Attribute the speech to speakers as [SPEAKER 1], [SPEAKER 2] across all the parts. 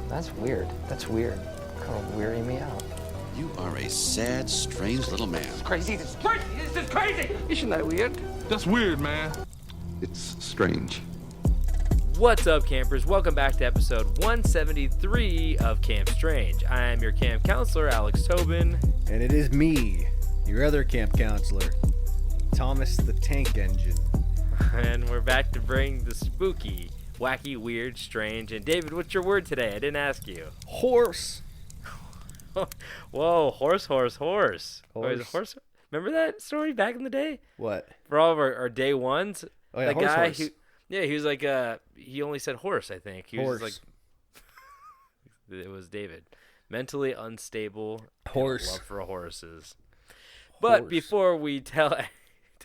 [SPEAKER 1] That's weird. That's weird. Kind of weirding me out.
[SPEAKER 2] You are a sad, strange little man.
[SPEAKER 1] It's crazy. This is crazy. This is crazy.
[SPEAKER 3] Isn't that weird?
[SPEAKER 4] That's weird, man.
[SPEAKER 5] It's strange.
[SPEAKER 6] What's up, campers? Welcome back to episode 173 of Camp Strange. I am your camp counselor, Alex Tobin.
[SPEAKER 7] And it is me, your other camp counselor, Thomas the Tank Engine.
[SPEAKER 6] And we're back to bring the spooky, wacky, weird, strange. And David, what's your word today? I didn't ask you.
[SPEAKER 7] Horse.
[SPEAKER 6] Whoa, horse.
[SPEAKER 7] Horse.
[SPEAKER 6] Wait, horse. Remember that story back in the day?
[SPEAKER 7] What?
[SPEAKER 6] For all of our day ones?
[SPEAKER 7] Oh, yeah,
[SPEAKER 6] the guy
[SPEAKER 7] horse.
[SPEAKER 6] he was like, he only said horse, I think. He was
[SPEAKER 7] Horse.
[SPEAKER 6] like, it was David. Mentally unstable.
[SPEAKER 7] Horse.
[SPEAKER 6] Love for horses. But
[SPEAKER 7] Horse.
[SPEAKER 6] before we tell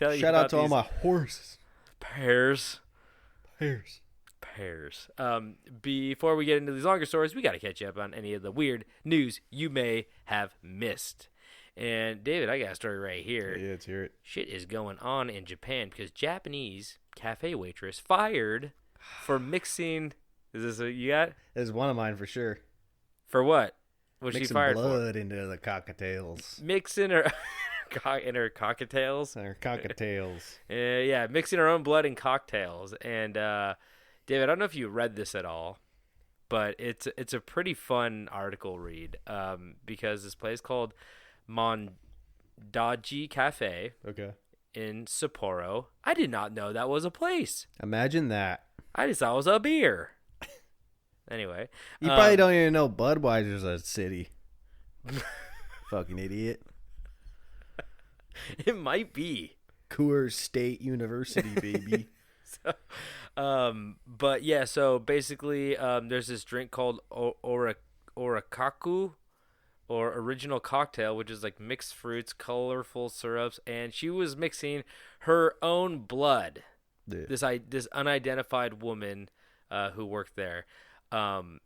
[SPEAKER 6] you
[SPEAKER 7] Shout
[SPEAKER 6] about
[SPEAKER 7] out to all my horses.
[SPEAKER 6] pairs.
[SPEAKER 7] Pairs.
[SPEAKER 6] Before we get into these longer stories, we got to catch you up on any of the weird news you may have missed. And David, I got a story right here.
[SPEAKER 7] Yeah, let's hear it.
[SPEAKER 6] Shit is going on in Japan because Japanese cafe waitress fired for mixing. Is this what you got?
[SPEAKER 7] This is one of mine for sure.
[SPEAKER 6] For what? What's she
[SPEAKER 7] Mixing
[SPEAKER 6] fired
[SPEAKER 7] blood into the cocktails.
[SPEAKER 6] for? Mixing her in her cocktails.
[SPEAKER 7] Or cocktails.
[SPEAKER 6] Yeah, mixing her own blood in cocktails. And David, I don't know if you read this at all, but it's a pretty fun article read because this place called Mondaji Cafe
[SPEAKER 7] Okay.
[SPEAKER 6] in Sapporo. I did not know that was a place.
[SPEAKER 7] Imagine that.
[SPEAKER 6] I just thought it was a beer. Anyway.
[SPEAKER 7] You probably don't even know Budweiser's a city. Fucking idiot.
[SPEAKER 6] It might be.
[SPEAKER 7] Coors State University, baby.
[SPEAKER 6] But yeah, so basically there's this drink called orakaku, or original cocktail, which is like mixed fruits, colorful syrups, and she was mixing her own blood.
[SPEAKER 7] Yeah.
[SPEAKER 6] This unidentified woman who worked there. And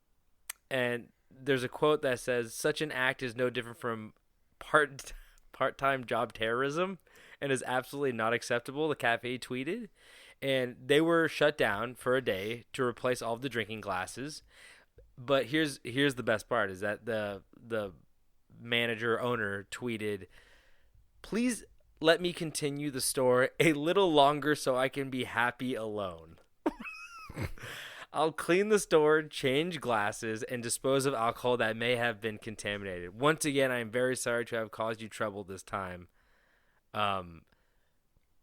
[SPEAKER 6] there's a quote that says, "Such an act is no different from part-time job terrorism and is absolutely not acceptable," the cafe tweeted. And they were shut down for a day to replace all of the drinking glasses. But here's the best part is that the owner tweeted, "Please let me continue the store a little longer so I can be happy alone. I'll clean the store, change glasses, and dispose of alcohol that may have been contaminated. Once again, I am very sorry to have caused you trouble this time."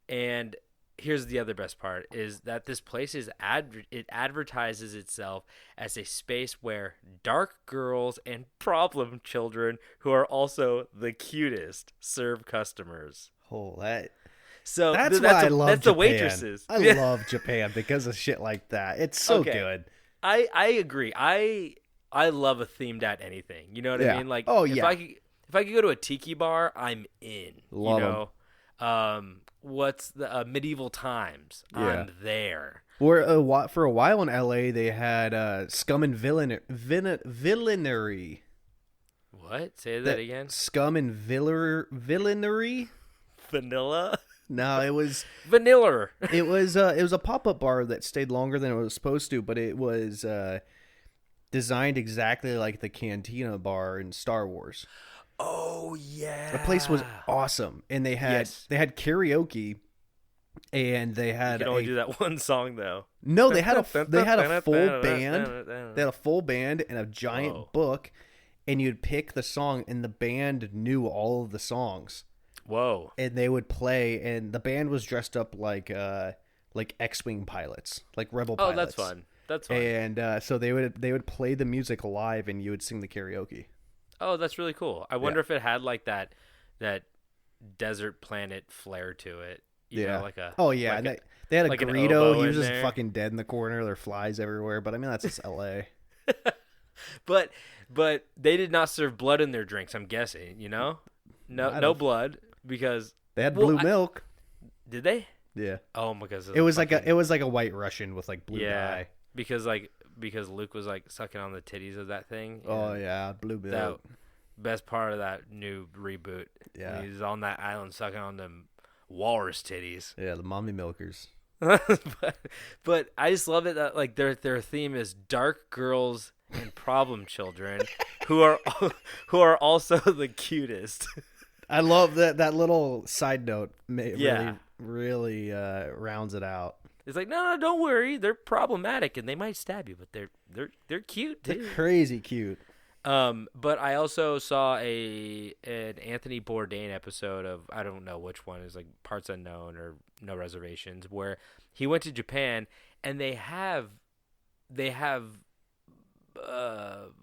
[SPEAKER 6] And here's the other best part is that this place it advertises itself as a space where dark girls and problem children who are also the cutest serve customers.
[SPEAKER 7] Oh, that.
[SPEAKER 6] So
[SPEAKER 7] That's why I love
[SPEAKER 6] that's
[SPEAKER 7] Japan.
[SPEAKER 6] the waitresses.
[SPEAKER 7] I love Japan because of shit like that. It's so good.
[SPEAKER 6] I agree. I love a themed at anything. You know what I mean? Like, if I could go to a tiki bar, I'm in.
[SPEAKER 7] Love
[SPEAKER 6] What's the medieval times?
[SPEAKER 7] Yeah.
[SPEAKER 6] I'm there.
[SPEAKER 7] For a while in LA, they had Scum and Villainy.
[SPEAKER 6] What? Say that again.
[SPEAKER 7] Scum and Villainy?
[SPEAKER 6] Vanilla?
[SPEAKER 7] No, it was
[SPEAKER 6] Vanilla.
[SPEAKER 7] it was a pop-up bar that stayed longer than it was supposed to, but it was designed exactly like the Cantina bar in Star Wars.
[SPEAKER 6] Oh yeah.
[SPEAKER 7] The place was awesome, and they had karaoke, and they had
[SPEAKER 6] you can only do that one song though.
[SPEAKER 7] No, they had a full band. They had a full band and a giant book, and you'd pick the song, and the band knew all of the songs.
[SPEAKER 6] Whoa!
[SPEAKER 7] And they would play, and the band was dressed up like X-wing pilots, like rebel pilots.
[SPEAKER 6] Oh, that's fun. That's fun.
[SPEAKER 7] And so they would play the music live, and you would sing the karaoke.
[SPEAKER 6] Oh, that's really cool. I wonder if it had like that desert planet flair to it. You know, like a
[SPEAKER 7] and they had a
[SPEAKER 6] like
[SPEAKER 7] Greedo. He was just fucking dead in the corner. There are flies everywhere, but I mean that's just L.A.
[SPEAKER 6] But they did not serve blood in their drinks. I'm guessing. You know, no blood because
[SPEAKER 7] they had blue milk.
[SPEAKER 6] Did they?
[SPEAKER 7] Yeah.
[SPEAKER 6] Oh my god.
[SPEAKER 7] It was like a white Russian with like blue dye.
[SPEAKER 6] Because Luke was like sucking on the titties of that thing.
[SPEAKER 7] Oh yeah, blue milk.
[SPEAKER 6] Best part of that new reboot.
[SPEAKER 7] Yeah.
[SPEAKER 6] He's on that island sucking on them walrus titties.
[SPEAKER 7] Yeah, the mommy milkers.
[SPEAKER 6] but I just love it that like their theme is dark girls and problem children who are also the cutest.
[SPEAKER 7] I love that little side note.
[SPEAKER 6] Yeah.
[SPEAKER 7] Really rounds it out.
[SPEAKER 6] It's like, no, don't worry. They're problematic and they might stab you, but they're cute too.
[SPEAKER 7] They're crazy cute.
[SPEAKER 6] But I also saw an Anthony Bourdain episode of, I don't know which one, is like Parts Unknown or No Reservations, where he went to Japan and they have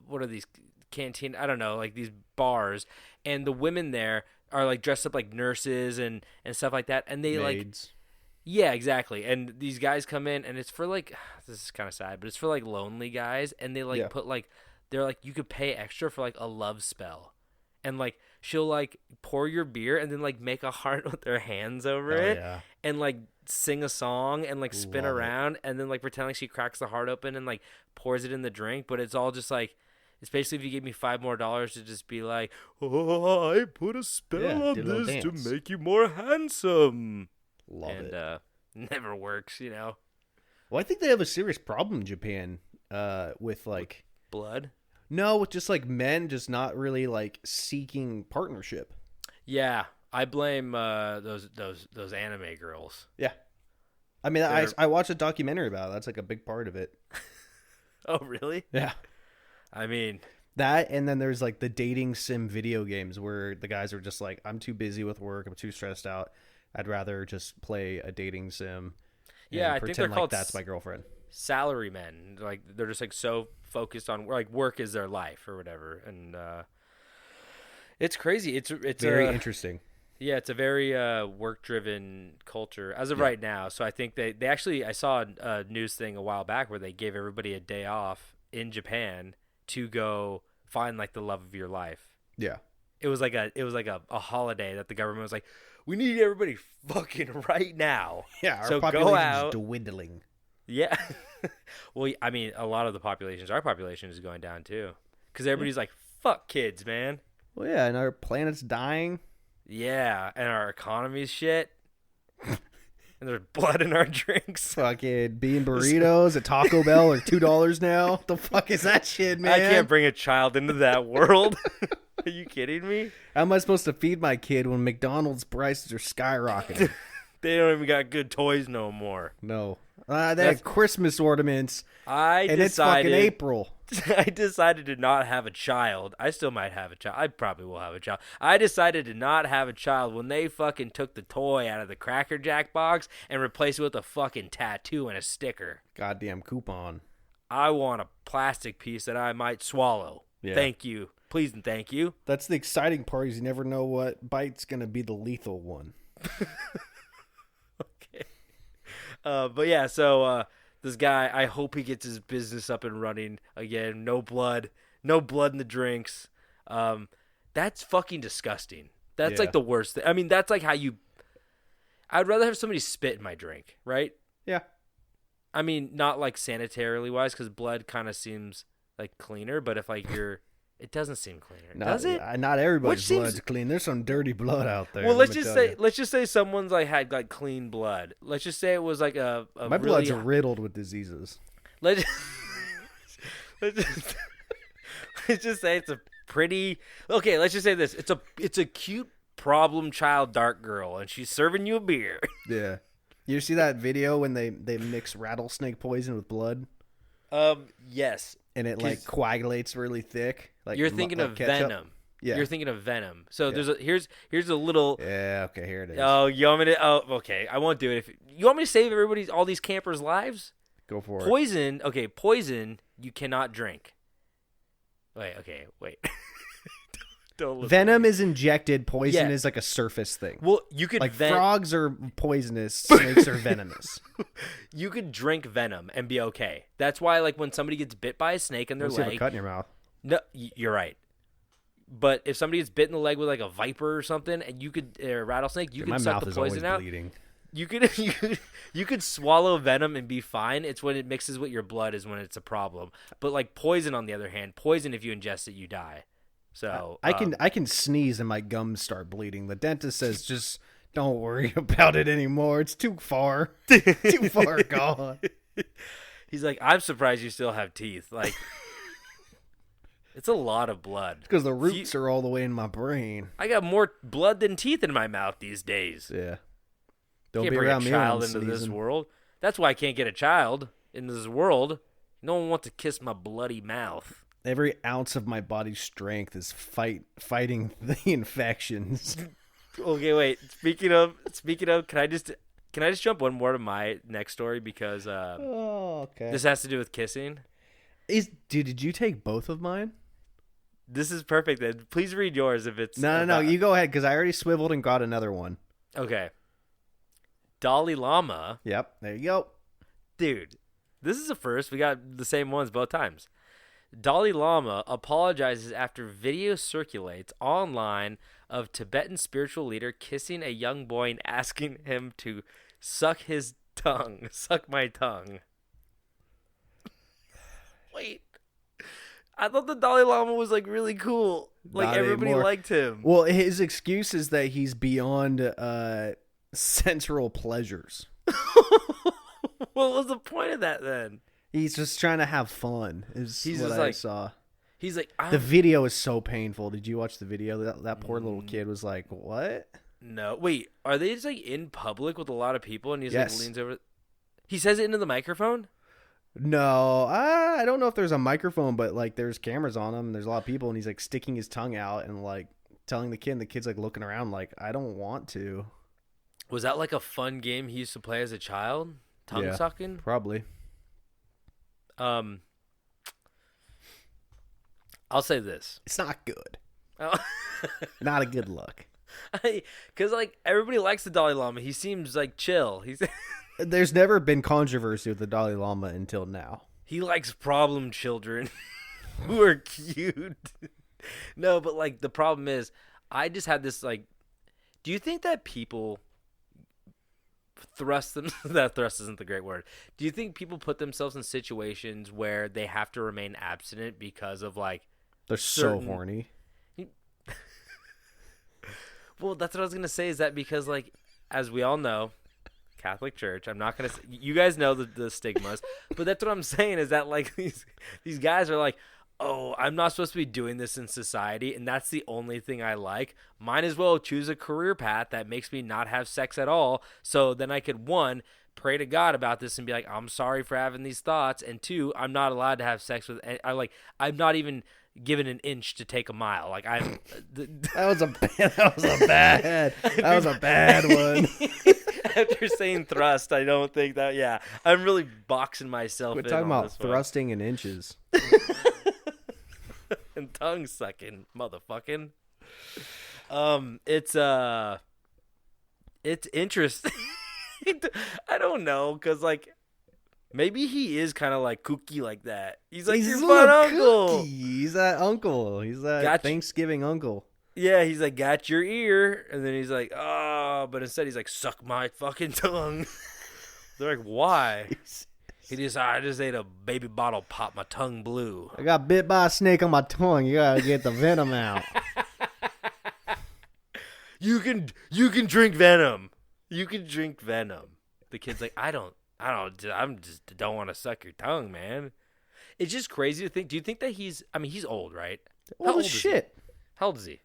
[SPEAKER 6] what are these canteen? I don't know, like these bars, and the women there are like dressed up like nurses and stuff like that, and they
[SPEAKER 7] Maids.
[SPEAKER 6] Yeah, exactly. And these guys come in, and it's for like, this is kind of sad, but it's for like lonely guys, and they like put like, they're like, you could pay extra for like a love spell, and like she'll like pour your beer and then like make a heart with their hands over it, and like sing a song and like spin around and then like pretend like she cracks the heart open and like pours it in the drink, but it's all just like, it's basically if you gave me $5 more to just be like, oh, I put a spell on this to make you more handsome.
[SPEAKER 7] Love it.
[SPEAKER 6] Never works, you know.
[SPEAKER 7] Well, I think they have a serious problem in Japan with like
[SPEAKER 6] blood.
[SPEAKER 7] No, with just like men just not really like seeking partnership.
[SPEAKER 6] Yeah, I blame those anime girls.
[SPEAKER 7] Yeah, I mean, I watched a documentary about it. That's like a big part of it.
[SPEAKER 6] Oh, really?
[SPEAKER 7] Yeah.
[SPEAKER 6] I mean,
[SPEAKER 7] that, and then there's like the dating sim video games where the guys are just like, I'm too busy with work, I'm too stressed out, I'd rather just play a dating sim.
[SPEAKER 6] Yeah, I think they're called
[SPEAKER 7] that's my girlfriend.
[SPEAKER 6] Salary men. Like they're just like so focused on like work is their life or whatever, and it's crazy. It's
[SPEAKER 7] very interesting.
[SPEAKER 6] Yeah, it's a very work-driven culture as of right now. So I think they actually, I saw a news thing a while back where they gave everybody a day off in Japan to go find like the love of your life.
[SPEAKER 7] Yeah.
[SPEAKER 6] It was like a holiday that the government was like, we need everybody fucking right now.
[SPEAKER 7] Yeah, our
[SPEAKER 6] so
[SPEAKER 7] population's
[SPEAKER 6] go out.
[SPEAKER 7] Dwindling.
[SPEAKER 6] Yeah. Well, I mean, a lot of our population is going down too. Because everybody's like, fuck kids, man.
[SPEAKER 7] Well, yeah, and our planet's dying.
[SPEAKER 6] Yeah, and our economy's shit. And there's blood in our drinks.
[SPEAKER 7] Fucking bean burritos at Taco Bell are $2 now. The fuck is that shit, man?
[SPEAKER 6] I can't bring a child into that world. Are you kidding me?
[SPEAKER 7] How am I supposed to feed my kid when McDonald's prices are skyrocketing?
[SPEAKER 6] They don't even got good toys no more.
[SPEAKER 7] No. They had Christmas ornaments.
[SPEAKER 6] It's
[SPEAKER 7] fucking April.
[SPEAKER 6] I decided to not have a child. I still might have a child. I probably will have a child. I decided to not have a child when they fucking took the toy out of the Cracker Jack box and replaced it with a fucking tattoo and a sticker.
[SPEAKER 7] Goddamn coupon.
[SPEAKER 6] I want a plastic piece that I might swallow. Yeah. Thank you. Please and thank you.
[SPEAKER 7] That's the exciting part, is you never know what bite's going to be the lethal one.
[SPEAKER 6] Okay. But yeah, so this guy, I hope he gets his business up and running again. No blood in the drinks. That's fucking disgusting. That's like the worst thing. I mean, that's like how I'd rather have somebody spit in my drink, right?
[SPEAKER 7] Yeah.
[SPEAKER 6] I mean, not like sanitarily wise, because blood kind of seems like cleaner, but if like it doesn't seem cleaner, does it?
[SPEAKER 7] Not everybody's blood's clean. There's some dirty blood out there.
[SPEAKER 6] Well, let's just say someone's like had like clean blood. Let's just say it was like a
[SPEAKER 7] my blood's riddled with diseases.
[SPEAKER 6] Let's just say it's a pretty okay. Let's just say this: it's a cute problem child dark girl, and she's serving you a beer.
[SPEAKER 7] Yeah, you see that video when they mix rattlesnake poison with blood?
[SPEAKER 6] Yes.
[SPEAKER 7] And it like coagulates really thick. Like
[SPEAKER 6] you're thinking of
[SPEAKER 7] ketchup.
[SPEAKER 6] Venom.
[SPEAKER 7] Yeah.
[SPEAKER 6] You're thinking of Venom. So here's a little.
[SPEAKER 7] Yeah. Okay. Here it is.
[SPEAKER 6] Oh, you want me to? Oh, okay. I won't do it. If you want me to save all these campers' lives,
[SPEAKER 7] go for
[SPEAKER 6] it. Poison. Okay, poison. You cannot drink. Wait. Okay. Wait. Don't
[SPEAKER 7] Venom is injected. Poison is like a surface thing.
[SPEAKER 6] Well, you could
[SPEAKER 7] like frogs are poisonous. Snakes are venomous.
[SPEAKER 6] You could drink venom and be okay. That's why, like, when somebody gets bit by a snake in their leg,
[SPEAKER 7] you have a cut in your mouth.
[SPEAKER 6] No, you're right. But if somebody gets bit in the leg with like a viper or something, and you could a rattlesnake, you can suck the poison out.
[SPEAKER 7] Bleeding.
[SPEAKER 6] You could swallow venom and be fine. It's when it mixes with your blood is when it's a problem. But like poison, on the other hand, poison if you ingest it, you die. So
[SPEAKER 7] I can sneeze and my gums start bleeding. The dentist says just don't worry about it anymore. It's too far gone.
[SPEAKER 6] He's like, I'm surprised you still have teeth. Like, It's a lot of blood.
[SPEAKER 7] Because the roots are all the way in my brain.
[SPEAKER 6] I got more blood than teeth in my mouth these days.
[SPEAKER 7] Yeah. Don't
[SPEAKER 6] Can't
[SPEAKER 7] be
[SPEAKER 6] bring
[SPEAKER 7] around
[SPEAKER 6] a
[SPEAKER 7] me
[SPEAKER 6] child
[SPEAKER 7] when I'm
[SPEAKER 6] into this
[SPEAKER 7] sneezing.
[SPEAKER 6] world. That's why I can't get a child in this world. No one wants to kiss my bloody mouth.
[SPEAKER 7] Every ounce of my body's strength is fighting the infections.
[SPEAKER 6] Okay, wait. Speaking of, can I just jump one more to my next story because
[SPEAKER 7] Okay.
[SPEAKER 6] this has to do with kissing.
[SPEAKER 7] Did you take both of mine?
[SPEAKER 6] This is perfect. Then please read yours if it's
[SPEAKER 7] No. You go ahead because I already swiveled and got another one.
[SPEAKER 6] Okay. Dalai Lama.
[SPEAKER 7] Yep. There you go.
[SPEAKER 6] Dude, this is a first. We got the same ones both times. Dalai Lama apologizes after video circulates online of Tibetan spiritual leader kissing a young boy and asking him to suck his tongue. Suck my tongue. Wait. I thought the Dalai Lama was like really cool. Like
[SPEAKER 7] Not
[SPEAKER 6] everybody
[SPEAKER 7] anymore.
[SPEAKER 6] liked him.
[SPEAKER 7] Well, his excuse is that he's beyond sensual pleasures.
[SPEAKER 6] What was the point of that then?
[SPEAKER 7] He's just trying to have fun. Is
[SPEAKER 6] He's
[SPEAKER 7] what
[SPEAKER 6] just
[SPEAKER 7] I
[SPEAKER 6] like-
[SPEAKER 7] saw.
[SPEAKER 6] He's like,
[SPEAKER 7] The video is so painful. Did you watch the video? That poor little kid was like, "What?"
[SPEAKER 6] no. Wait, are they just like in public with a lot of people and he's
[SPEAKER 7] Yes.
[SPEAKER 6] like leans over? He says it into the microphone?
[SPEAKER 7] No, I don't know if there's a microphone, but like there's cameras on him. There's a lot of people, and he's like sticking his tongue out and like telling the kid. And the kid's like looking around, like, "I don't want to."
[SPEAKER 6] Was that like a fun game he used to play as a child? Tongue
[SPEAKER 7] Yeah.
[SPEAKER 6] sucking?
[SPEAKER 7] Probably.
[SPEAKER 6] I'll say this.
[SPEAKER 7] It's not good.
[SPEAKER 6] Oh.
[SPEAKER 7] Not a good look.
[SPEAKER 6] Because like everybody likes the Dalai Lama. He seems like chill.
[SPEAKER 7] There's never been controversy with the Dalai Lama until now.
[SPEAKER 6] He likes problem children who are cute. No, but like the problem is, I just had this like. Do you think that people thrust them? That thrust isn't the great word. Do you think people put themselves in situations where they have to remain abstinent because of like?
[SPEAKER 7] They're
[SPEAKER 6] Certain-
[SPEAKER 7] so horny.
[SPEAKER 6] Well, that's what I was gonna say. Is that because like, as we all know, Catholic Church. I'm not gonna. You guys know the stigmas, but that's what I'm saying. Is that like these guys are like, oh, I'm not supposed to be doing this in society, and that's the only thing I like. Might as well choose a career path that makes me not have sex at all. So then I could, one, pray to God about this and be like, I'm sorry for having these thoughts, and two, I'm not allowed to have sex with. I'm not even given an inch to take a mile. Like I'm.
[SPEAKER 7] That was a bad one.
[SPEAKER 6] After saying thrust, I don't think that. Yeah, I'm really boxing myself.
[SPEAKER 7] We're
[SPEAKER 6] in
[SPEAKER 7] talking
[SPEAKER 6] on
[SPEAKER 7] about
[SPEAKER 6] this one.
[SPEAKER 7] thrusting in inches.
[SPEAKER 6] And tongue sucking, motherfucking. It's interesting. I don't know, cause like maybe he is kind of like kooky like that. He's like your
[SPEAKER 7] a
[SPEAKER 6] fun
[SPEAKER 7] little
[SPEAKER 6] uncle.
[SPEAKER 7] cookie. He's that uncle. He's that
[SPEAKER 6] Gotcha.
[SPEAKER 7] Thanksgiving uncle.
[SPEAKER 6] Yeah, he's like got your ear, and then he's like, oh, but instead he's like suck my fucking tongue. They're like, why? I just ate a baby bottle, pop my tongue blue.
[SPEAKER 7] I got bit by a snake on my tongue. You gotta get the venom out.
[SPEAKER 6] You can drink venom. You can drink venom. The kid's like, I don't want to suck your tongue, man. It's just crazy to think. Do you think that he's old, right?
[SPEAKER 7] Old as shit.
[SPEAKER 6] How old is he?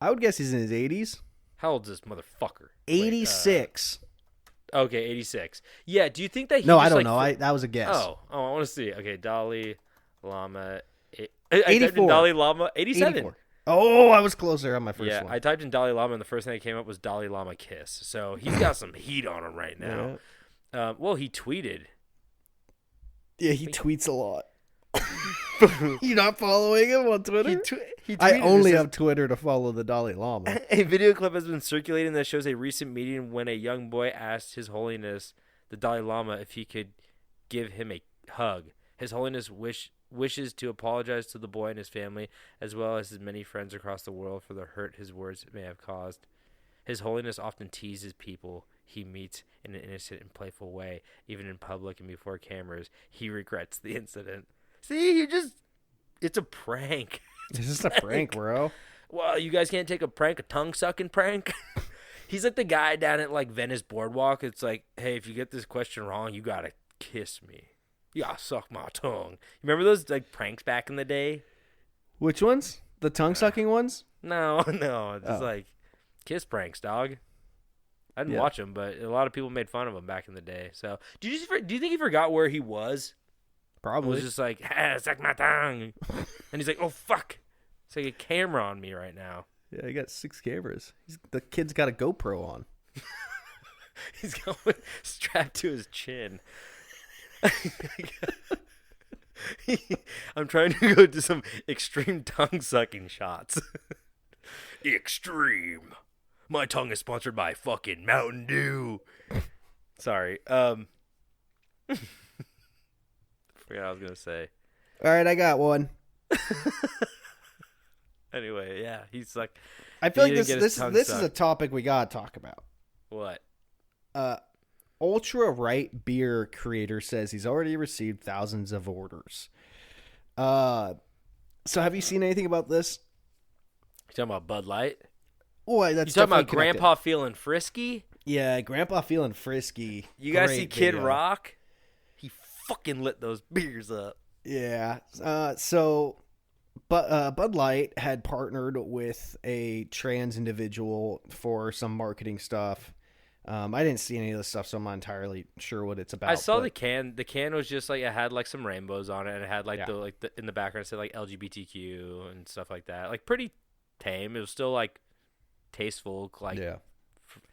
[SPEAKER 7] I would guess he's in his 80s.
[SPEAKER 6] How old is this motherfucker?
[SPEAKER 7] 86.
[SPEAKER 6] Okay, 86. Yeah, do you think that he
[SPEAKER 7] No,
[SPEAKER 6] just,
[SPEAKER 7] I don't
[SPEAKER 6] like,
[SPEAKER 7] know. That was a guess.
[SPEAKER 6] Oh, I want to see. Okay, Dalai Lama. I typed
[SPEAKER 7] 84.
[SPEAKER 6] in Dalai Lama. 87.
[SPEAKER 7] 84. Oh, I was closer on my first one.
[SPEAKER 6] I typed in Dalai Lama, and the first thing that came up was Dalai Lama kiss. So he's got some heat on him right now. Well, he tweeted.
[SPEAKER 7] Yeah, he tweets a lot. You not following him on Twitter?
[SPEAKER 6] He tweeted,
[SPEAKER 7] I only
[SPEAKER 6] it says,
[SPEAKER 7] have Twitter to follow the Dalai Lama.
[SPEAKER 6] A video clip has been circulating that shows a recent meeting when a young boy asked His Holiness, the Dalai Lama, if he could give him a hug. His Holiness wishes to apologize to the boy and his family, as well as his many friends across the world, for the hurt his words may have caused. His Holiness often teases people he meets in an innocent and playful way, even in public and before cameras. He regrets the incident. See, it's a prank.
[SPEAKER 7] This is a prank, bro.
[SPEAKER 6] Well, you guys can't take a prank, a tongue-sucking prank? He's like the guy down at, like, Venice Boardwalk. It's like, hey, if you get this question wrong, you gotta kiss me. You gotta suck my tongue. You remember those, like, pranks back in the day?
[SPEAKER 7] Which ones? The tongue sucking ones?
[SPEAKER 6] No, it's
[SPEAKER 7] Oh.
[SPEAKER 6] like kiss pranks, dog. I didn't
[SPEAKER 7] Yeah.
[SPEAKER 6] watch them, but a lot of people made fun of him back in the day. So, do you think he forgot where he was? It
[SPEAKER 7] Probably.
[SPEAKER 6] was just like, suck my tongue, and he's like, oh fuck, it's like a camera on me right now.
[SPEAKER 7] Yeah, he got 6 cameras. The kid's got a GoPro on.
[SPEAKER 6] He's going strapped to his chin. I'm trying to go to some extreme tongue sucking shots. Extreme. My tongue is sponsored by fucking Mountain Dew. Sorry. Forgot what I was gonna say.
[SPEAKER 7] All right, I got one.
[SPEAKER 6] Anyway, yeah, he's like,
[SPEAKER 7] I feel
[SPEAKER 6] He
[SPEAKER 7] like
[SPEAKER 6] didn't
[SPEAKER 7] this
[SPEAKER 6] get his tongue
[SPEAKER 7] this is a
[SPEAKER 6] sucked.
[SPEAKER 7] topic we gotta talk about.
[SPEAKER 6] what?
[SPEAKER 7] Ultra Right beer creator says he's already received thousands of orders. So have you seen anything about this?
[SPEAKER 6] You talking about Bud Light?
[SPEAKER 7] Boy,
[SPEAKER 6] You
[SPEAKER 7] that's
[SPEAKER 6] talking about
[SPEAKER 7] definitely connected.
[SPEAKER 6] Grandpa feeling frisky?
[SPEAKER 7] Yeah, Grandpa feeling frisky.
[SPEAKER 6] You guys
[SPEAKER 7] Great
[SPEAKER 6] see Kid
[SPEAKER 7] video.
[SPEAKER 6] Rock? He fucking lit those beers up.
[SPEAKER 7] Yeah. Bud Light had partnered with a trans individual for some marketing stuff. I didn't see any of this stuff, so I'm not entirely sure what it's about.
[SPEAKER 6] I saw
[SPEAKER 7] but-
[SPEAKER 6] the can. The can was just like it had like some rainbows on it, and it had like
[SPEAKER 7] Yeah.
[SPEAKER 6] the in the background it said like LGBTQ and stuff like that. Like pretty tame. It was still like tasteful, like
[SPEAKER 7] Yeah.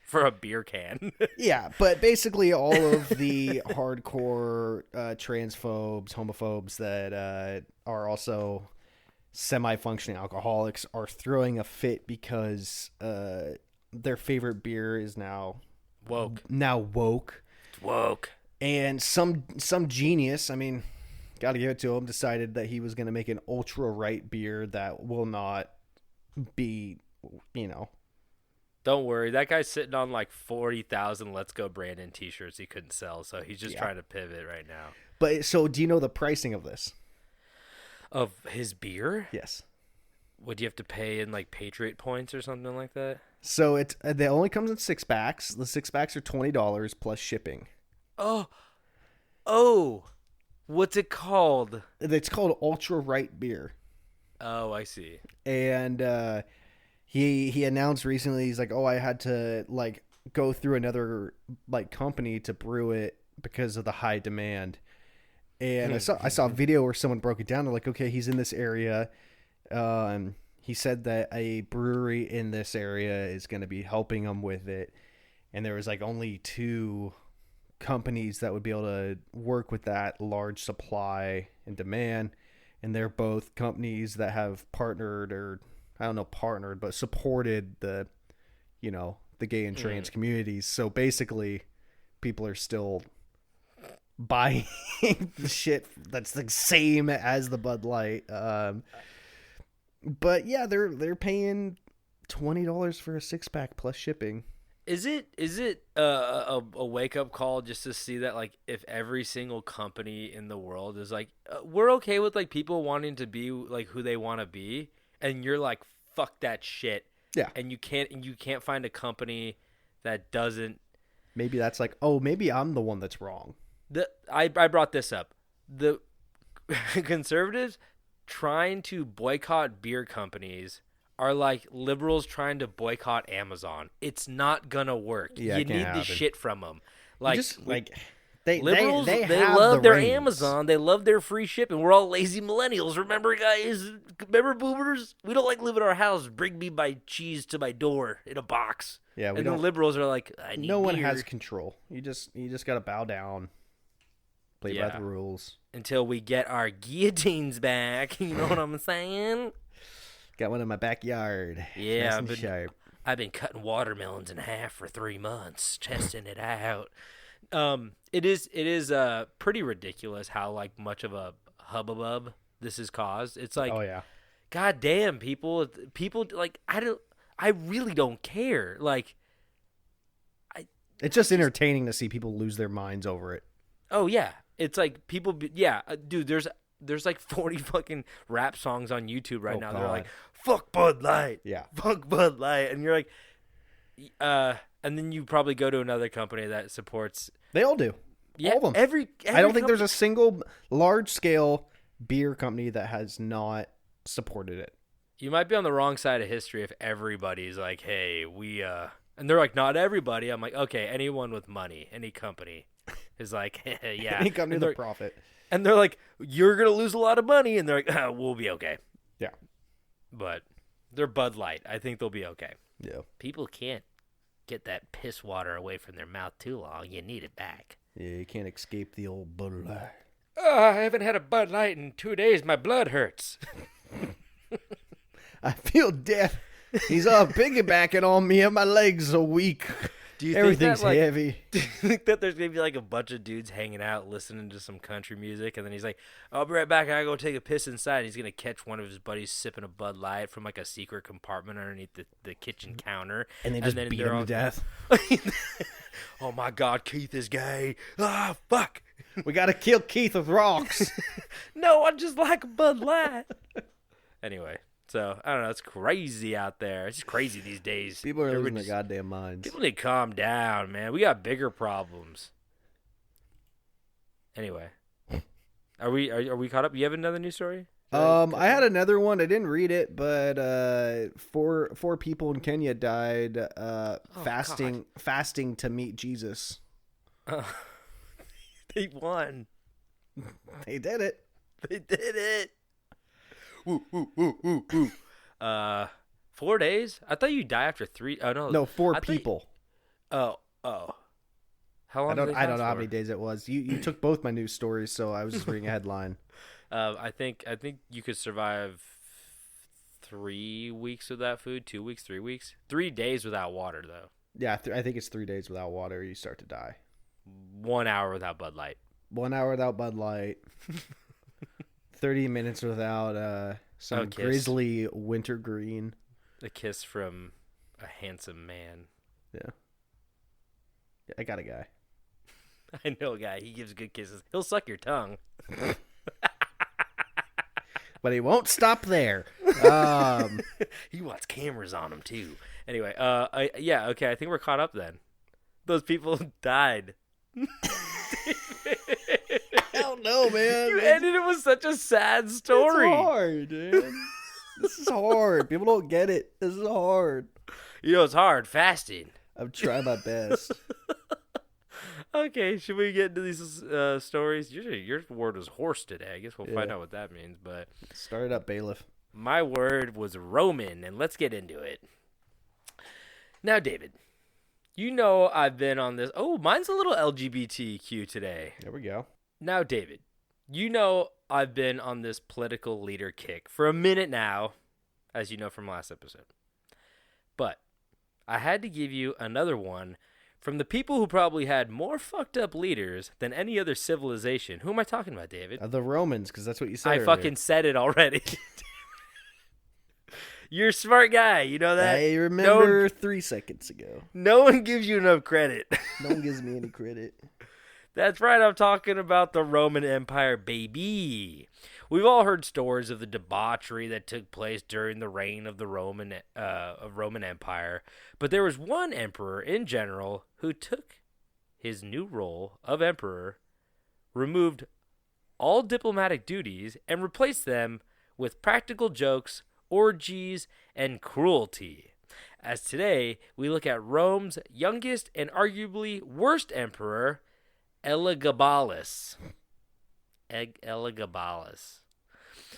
[SPEAKER 6] for a beer can.
[SPEAKER 7] Yeah, but basically all of the hardcore transphobes, homophobes that are also semi-functioning alcoholics are throwing a fit because their favorite beer is now
[SPEAKER 6] Woke.
[SPEAKER 7] woke.
[SPEAKER 6] It's woke.
[SPEAKER 7] And some genius, I mean, got to give it to him, decided that he was going to make an ultra right beer that will not be,
[SPEAKER 6] Don't worry, that guy's sitting on like 40,000 Let's Go Brandon t-shirts he couldn't sell, so he's just
[SPEAKER 7] Yeah.
[SPEAKER 6] trying to pivot right now.
[SPEAKER 7] But so do you know the pricing of this?
[SPEAKER 6] Of his beer?
[SPEAKER 7] Yes.
[SPEAKER 6] Would you have to pay in like Patriot points or something like that?
[SPEAKER 7] So it only comes in 6-packs. The 6-packs are $20 plus shipping.
[SPEAKER 6] Oh, what's it called?
[SPEAKER 7] It's called Ultra Right Beer.
[SPEAKER 6] Oh, I see.
[SPEAKER 7] And he announced recently, he's like, oh, I had to like go through another like company to brew it because of the high demand. And I saw a video where someone broke it down. They're like, okay, he's in this area. He said that a brewery in this area is going to be helping him with it. And there was like only 2 companies that would be able to work with that large supply and demand. And they're both companies that have partnered, or I don't know, partnered, but supported the gay and trans communities. So basically people are still buying the shit that's the same as the Bud Light. But yeah, they're paying $20 for a 6-pack plus shipping.
[SPEAKER 6] Is it a wake up call just to see that like if every single company in the world is like we're okay with like people wanting to be like who they want to be, and you're like fuck that shit,
[SPEAKER 7] Yeah.
[SPEAKER 6] and you can't find a company that doesn't.
[SPEAKER 7] Maybe that's like, oh, maybe I'm the one that's wrong.
[SPEAKER 6] I brought this up. The conservatives trying to boycott beer companies are like liberals trying to boycott Amazon. It's not gonna work.
[SPEAKER 7] Yeah,
[SPEAKER 6] you
[SPEAKER 7] it
[SPEAKER 6] need
[SPEAKER 7] can't
[SPEAKER 6] the
[SPEAKER 7] happen.
[SPEAKER 6] shit from them. Like
[SPEAKER 7] Just like they
[SPEAKER 6] liberals,
[SPEAKER 7] they
[SPEAKER 6] they
[SPEAKER 7] have
[SPEAKER 6] love
[SPEAKER 7] the
[SPEAKER 6] their
[SPEAKER 7] reins.
[SPEAKER 6] Amazon. They love their free shipping. We're all lazy millennials. Remember, guys? Remember, boomers? We don't like living in our house. Bring me my cheese to my door in a box.
[SPEAKER 7] Yeah, we
[SPEAKER 6] and the
[SPEAKER 7] don't.
[SPEAKER 6] liberals are like, I need
[SPEAKER 7] No one
[SPEAKER 6] beer
[SPEAKER 7] has control. You just got to bow down, play by
[SPEAKER 6] Yeah.
[SPEAKER 7] the rules.
[SPEAKER 6] until we get our guillotines back. You know what I'm saying?
[SPEAKER 7] Got one in my backyard.
[SPEAKER 6] Yeah,
[SPEAKER 7] Nice
[SPEAKER 6] I've
[SPEAKER 7] and
[SPEAKER 6] been-
[SPEAKER 7] sharp.
[SPEAKER 6] I've been cutting watermelons in half for 3 months, testing it out. It is pretty ridiculous how like much of a hubbub this has caused. It's like,
[SPEAKER 7] Oh yeah.
[SPEAKER 6] God damn, people like I really don't care. Like,
[SPEAKER 7] It's just entertaining to see people lose their minds over it.
[SPEAKER 6] oh yeah, it's like people. Dude, there's like 40 fucking rap songs on YouTube right
[SPEAKER 7] Oh,
[SPEAKER 6] now.
[SPEAKER 7] God.
[SPEAKER 6] They're like, fuck Bud Light.
[SPEAKER 7] Yeah.
[SPEAKER 6] Fuck Bud Light. And you're like, and then you probably go to another company that supports.
[SPEAKER 7] They all do.
[SPEAKER 6] Yeah,
[SPEAKER 7] All of them.
[SPEAKER 6] Every
[SPEAKER 7] I don't think there's a single large scale beer company that has not supported it.
[SPEAKER 6] You might be on the wrong side of history if everybody's like, hey, and they're like, not everybody. I'm like, okay, anyone with money, any company is like, yeah.
[SPEAKER 7] Any company with a profit.
[SPEAKER 6] And they're like, you're going to lose a lot of money. And they're like, we'll be okay.
[SPEAKER 7] Yeah.
[SPEAKER 6] But they're Bud Light. I think they'll be okay.
[SPEAKER 7] Yeah.
[SPEAKER 6] People can't get that piss water away from their mouth too long. You need it back.
[SPEAKER 7] Yeah, you can't escape the old Bud Light.
[SPEAKER 6] I haven't had a Bud Light in 2 days. My blood hurts.
[SPEAKER 7] I feel death. He's all piggybacking on me and my legs are weak.
[SPEAKER 6] Do you
[SPEAKER 7] Everything's
[SPEAKER 6] think that,
[SPEAKER 7] heavy.
[SPEAKER 6] Do you think that there's going to be like a bunch of dudes hanging out listening to some country music, and then he's like, I'll be right back, I gotta go take a piss inside, and he's going to catch one of his buddies sipping a Bud Light from like a secret compartment underneath the kitchen counter.
[SPEAKER 7] And they just beat him to death.
[SPEAKER 6] Oh my God, Keith is gay. Ah, fuck.
[SPEAKER 7] We gotta kill Keith with rocks.
[SPEAKER 6] No, I just like a Bud Light. Anyway. So, I don't know. It's crazy out there. It's just crazy these days.
[SPEAKER 7] People are losing their goddamn minds.
[SPEAKER 6] People need to calm down, man. We got bigger problems. Anyway. Are we caught up? You have another news story?
[SPEAKER 7] I had another one. I didn't read it, but four people in Kenya died fasting to meet Jesus.
[SPEAKER 6] They won.
[SPEAKER 7] They did it.
[SPEAKER 6] They did it. Woo, woo, woo, woo, woo. 4 days? I thought you die after 3. Oh no.
[SPEAKER 7] No, four people.
[SPEAKER 6] Oh. How long?
[SPEAKER 7] I don't know how many days it was. You took both my news stories, so I was just reading a headline.
[SPEAKER 6] I think you could survive 3 weeks without food. 2 weeks, 3 weeks, 3 days without water though.
[SPEAKER 7] Yeah, I think it's 3 days without water. You start to die.
[SPEAKER 6] 1 hour without Bud Light.
[SPEAKER 7] 1 hour without Bud Light. 30 minutes without some grizzly wintergreen.
[SPEAKER 6] A kiss from a handsome man.
[SPEAKER 7] Yeah. I got a guy.
[SPEAKER 6] I know a guy. He gives good kisses. He'll suck your tongue.
[SPEAKER 7] But he won't stop there.
[SPEAKER 6] He wants cameras on him, too. Anyway, okay. I think we're caught up then. Those people died.
[SPEAKER 7] Hell no, man.
[SPEAKER 6] You ended it with such a sad story.
[SPEAKER 7] It's hard, man. This is hard. People don't get it. This is hard.
[SPEAKER 6] You know, it's hard. Fasting.
[SPEAKER 7] I'm trying my best.
[SPEAKER 6] Okay, should we get into these stories? Your word was horse today. I guess we'll find out what that means. But
[SPEAKER 7] start it up, bailiff.
[SPEAKER 6] My word was Roman, and let's get into it. Now, David, you know I've been on this. Oh, mine's a little LGBTQ today.
[SPEAKER 7] There we go.
[SPEAKER 6] Now, David, you know I've been on this political leader kick for a minute now, as you know from last episode. But I had to give you another one from the people who probably had more fucked up leaders than any other civilization. Who am I talking about, David?
[SPEAKER 7] The Romans, because that's what you said
[SPEAKER 6] I
[SPEAKER 7] earlier.
[SPEAKER 6] fucking said it already. You're a smart guy. You know that?
[SPEAKER 7] I remember 3 seconds ago.
[SPEAKER 6] No one gives you enough credit.
[SPEAKER 7] No one gives me any credit.
[SPEAKER 6] That's right. I'm talking about the Roman Empire, baby. We've all heard stories of the debauchery that took place during the reign of the Roman Empire, but there was one emperor in general who took his new role of emperor, removed all diplomatic duties, and replaced them with practical jokes, orgies, and cruelty. As today, we look at Rome's youngest and arguably worst emperor, Elagabalus. Elagabalus.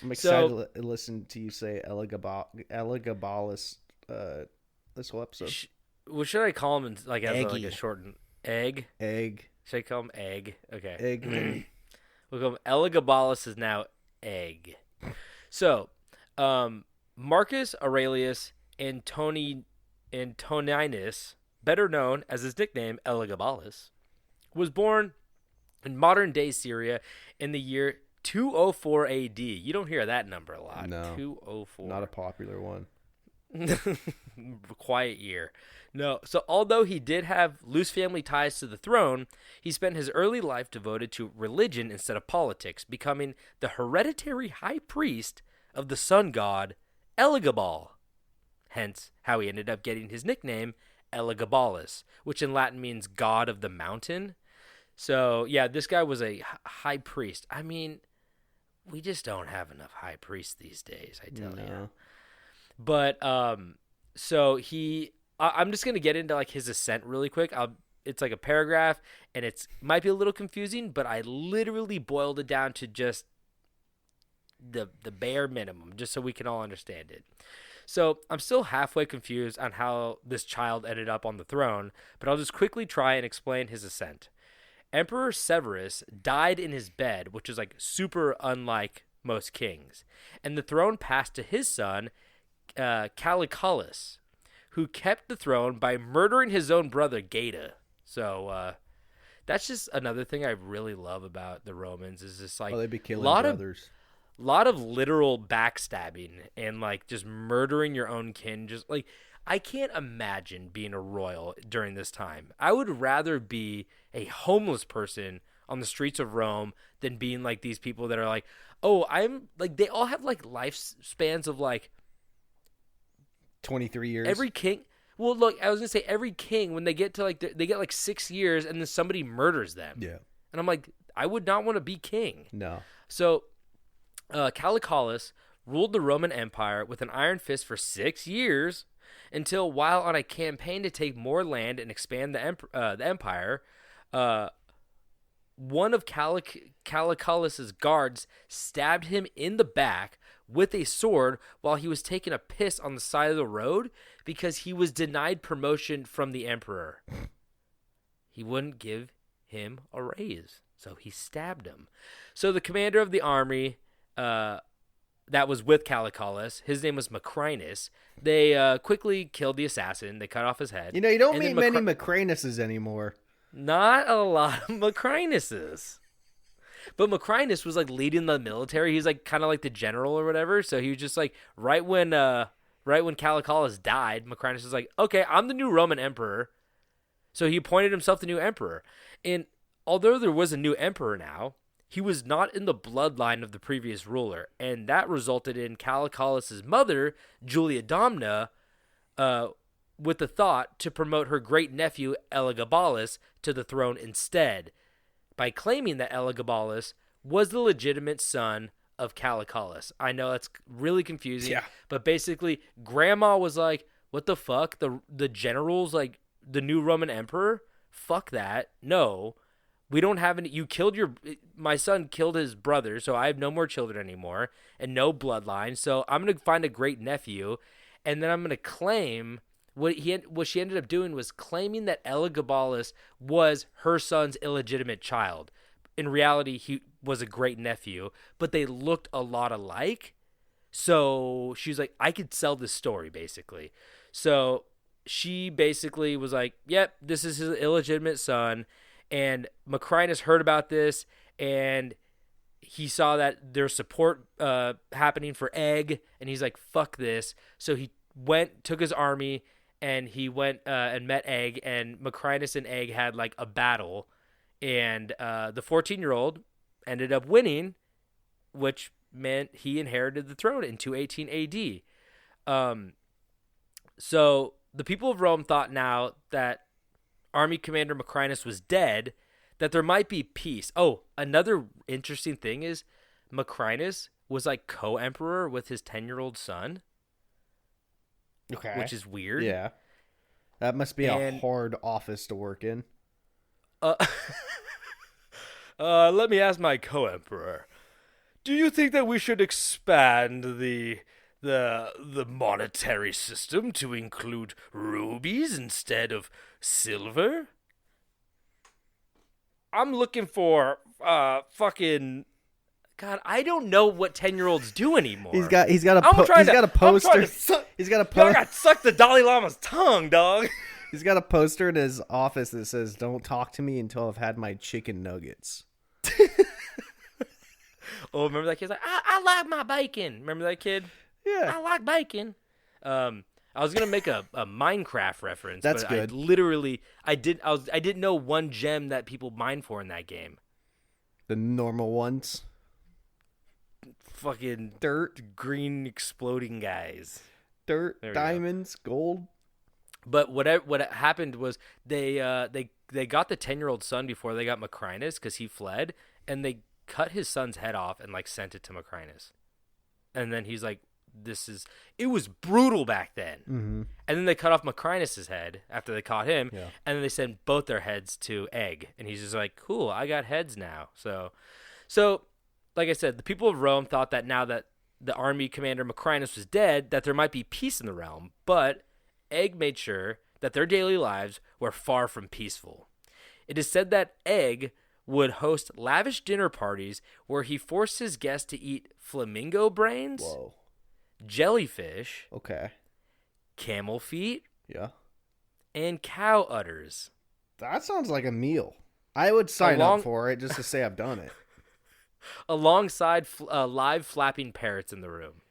[SPEAKER 7] I'm excited to listen to you say Elagabalus this whole episode.
[SPEAKER 6] What should I call him? Like as like a shortened egg?
[SPEAKER 7] Egg.
[SPEAKER 6] Should I call him Egg? Okay.
[SPEAKER 7] Egg.
[SPEAKER 6] We'll call him Elagabalus is now Egg. So, Marcus Aurelius Antoninus, better known as his nickname Elagabalus, was born in modern-day Syria in the year 204 AD. You don't hear that number a lot.
[SPEAKER 7] No.
[SPEAKER 6] 204.
[SPEAKER 7] Not a popular one.
[SPEAKER 6] Quiet year. No. So although he did have loose family ties to the throne, he spent his early life devoted to religion instead of politics, becoming the hereditary high priest of the sun god Elagabal. Hence how he ended up getting his nickname Elagabalus, which in Latin means god of the mountain. So, yeah, this guy was a high priest. I mean, we just don't have enough high priests these days, I tell you.
[SPEAKER 7] No.
[SPEAKER 6] But so I'm just gonna get into like his ascent really quick. It's like a paragraph, and it's might be a little confusing, but I literally boiled it down to just the bare minimum, just so we can all understand it. So I'm still halfway confused on how this child ended up on the throne, but I'll just quickly try and explain his ascent. Emperor Severus died in his bed, which is like super unlike most kings, and the throne passed to his son, Calicolus, who kept the throne by murdering his own brother Geta. So that's just another thing I really love about the Romans is just like
[SPEAKER 7] They'd be killing
[SPEAKER 6] A
[SPEAKER 7] brothers.
[SPEAKER 6] lot of literal backstabbing and like just murdering your own kin. Just like I can't imagine being a royal during this time. I would rather be a homeless person on the streets of Rome than being like these people that are like, oh, I'm like, they all have like lifespans of like
[SPEAKER 7] 23 years.
[SPEAKER 6] every king. Well, look, I was gonna say every king when they get to like they get like 6 years and then somebody murders them.
[SPEAKER 7] Yeah.
[SPEAKER 6] And I'm like, I would not want to be king.
[SPEAKER 7] No.
[SPEAKER 6] So, Calicolus ruled the Roman Empire with an iron fist for 6 years until, while on a campaign to take more land and expand the empire, one of Calicolus's guards stabbed him in the back with a sword while he was taking a piss on the side of the road because he was denied promotion from the emperor. He wouldn't give him a raise, so he stabbed him. So the commander of the army that was with Calicolus, his name was Macrinus. They quickly killed the assassin. They cut off his head.
[SPEAKER 7] You know, you don't
[SPEAKER 6] And
[SPEAKER 7] meet
[SPEAKER 6] then
[SPEAKER 7] many Macranuses anymore.
[SPEAKER 6] Not a lot of Macrinuses. But Macrinus was like leading the military. He's like kind of like the general or whatever. So he was just like right when Calicolus died, Macrinus was like, okay, I'm the new Roman emperor. So he appointed himself the new emperor. And although there was a new emperor now, he was not in the bloodline of the previous ruler. And that resulted in Calicolus's mother, Julia Domna, with the thought to promote her great-nephew Elagabalus to the throne instead, by claiming that Elagabalus was the legitimate son of Calicolus. I know that's really confusing, but basically, Grandma was like, what the fuck? The general's like the new Roman emperor? Fuck that. No. We don't have any. My son killed his brother, so I have no more children anymore and no bloodline. So I'm going to find a great nephew, and then I'm going to claim what she ended up doing was claiming that Elagabalus was her son's illegitimate child. In reality, he was a great nephew, but they looked a lot alike. So she was like, I could sell this story, basically. So she basically was like, yep, this is his illegitimate son. And Macrinus heard about this, and he saw that there's support happening for Egg, and he's like, fuck this. So he took his army, and he went and met Egg, and Macrinus and Egg had like a battle, and the 14-year-old ended up winning, which meant he inherited the throne in 218 AD. So the people of Rome thought now that Army Commander Macrinus was dead, that there might be peace. Oh, another interesting thing is Macrinus was like co-emperor with his 10-year-old son.
[SPEAKER 7] Okay.
[SPEAKER 6] Which is weird.
[SPEAKER 7] Yeah. That must be a hard office to work in.
[SPEAKER 6] Let me ask my co-emperor. Do you think that we should expand the monetary system to include rubies instead of silver? I'm looking for fucking God, I don't know what 10-year-olds do anymore.
[SPEAKER 7] He's got a poster. He's got a poster.
[SPEAKER 6] I got suck the Dalai Lama's tongue, dog.
[SPEAKER 7] He's got a poster in his office that says, "Don't talk to me until I've had my chicken nuggets."
[SPEAKER 6] Oh, remember that kid's like, I like my bacon. Remember that kid?
[SPEAKER 7] Yeah.
[SPEAKER 6] I like bacon. I was gonna make a Minecraft reference.
[SPEAKER 7] That's
[SPEAKER 6] but
[SPEAKER 7] good.
[SPEAKER 6] I didn't know one gem that people mine for in that game.
[SPEAKER 7] The normal ones.
[SPEAKER 6] Fucking
[SPEAKER 7] Dirt,
[SPEAKER 6] green exploding guys.
[SPEAKER 7] Dirt, diamonds, gold.
[SPEAKER 6] But what happened was they got the 10-year-old son before they got Macrinus because he fled, and they cut his son's head off and like sent it to Macrinus. And then he's like, it was brutal back then.
[SPEAKER 7] Mm-hmm.
[SPEAKER 6] And then they cut off Macrinus's head after they caught him.
[SPEAKER 7] Yeah.
[SPEAKER 6] And then they sent both their heads to Egg. And he's just like, cool, I got heads now. So like I said, the people of Rome thought that now that the army commander Macrinus was dead, that there might be peace in the realm. But Egg made sure that their daily lives were far from peaceful. It is said that Egg would host lavish dinner parties where he forced his guests to eat flamingo brains,
[SPEAKER 7] Whoa.
[SPEAKER 6] jellyfish,
[SPEAKER 7] Okay.
[SPEAKER 6] camel feet,
[SPEAKER 7] Yeah.
[SPEAKER 6] and cow udders.
[SPEAKER 7] That sounds like a meal. I would sign up for it just to say I've done it.
[SPEAKER 6] Alongside live flapping parrots in the room.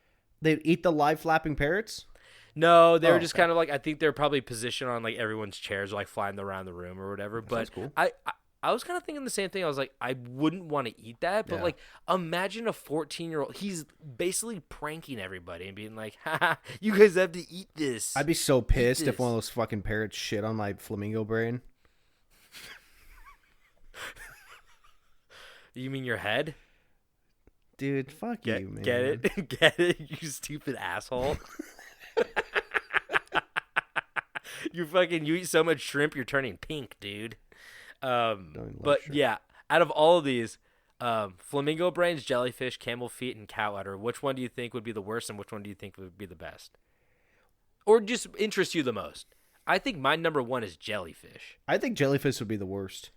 [SPEAKER 7] They'd eat the live flapping parrots?
[SPEAKER 6] No, they were just
[SPEAKER 7] okay.
[SPEAKER 6] kind of like, I think they're probably positioned on like everyone's chairs, like flying around the room or whatever. But
[SPEAKER 7] sounds cool.
[SPEAKER 6] I was kind of thinking the same thing. I was like, I wouldn't want to eat that, but
[SPEAKER 7] Yeah.
[SPEAKER 6] like, imagine a 14-year-old. He's basically pranking everybody and being like, "Ha, you guys have to eat this."
[SPEAKER 7] I'd be so pissed if
[SPEAKER 6] this.
[SPEAKER 7] one of those fucking parrots shit on my flamingo brain.
[SPEAKER 6] You mean your head?
[SPEAKER 7] Dude, fuck you, man.
[SPEAKER 6] Get it? Get it? You stupid asshole. You eat so much shrimp, you're turning pink, dude. But
[SPEAKER 7] shrimp.
[SPEAKER 6] yeah, out of all of these, flamingo brains, jellyfish, camel feet, and cow udder, which one do you think would be the worst and which one do you think would be the best? Or just interest you the most? I think my number one is jellyfish.
[SPEAKER 7] I think jellyfish would be the worst.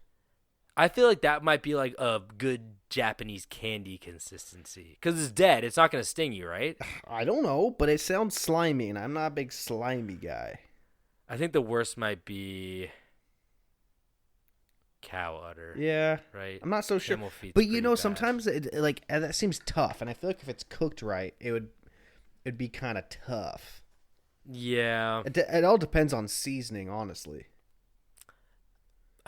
[SPEAKER 6] I feel like that might be like a good Japanese candy consistency. Because it's dead. It's not going to sting you, right?
[SPEAKER 7] I don't know, but it sounds slimy, and I'm not a big slimy guy.
[SPEAKER 6] I think the worst might be cow udder.
[SPEAKER 7] Yeah.
[SPEAKER 6] Right?
[SPEAKER 7] I'm not so sure.
[SPEAKER 6] Camel feet's
[SPEAKER 7] But you
[SPEAKER 6] pretty
[SPEAKER 7] know,
[SPEAKER 6] bad.
[SPEAKER 7] sometimes that seems tough, and I feel like if it's cooked right, it'd be kind of tough.
[SPEAKER 6] Yeah.
[SPEAKER 7] It all depends on seasoning, honestly.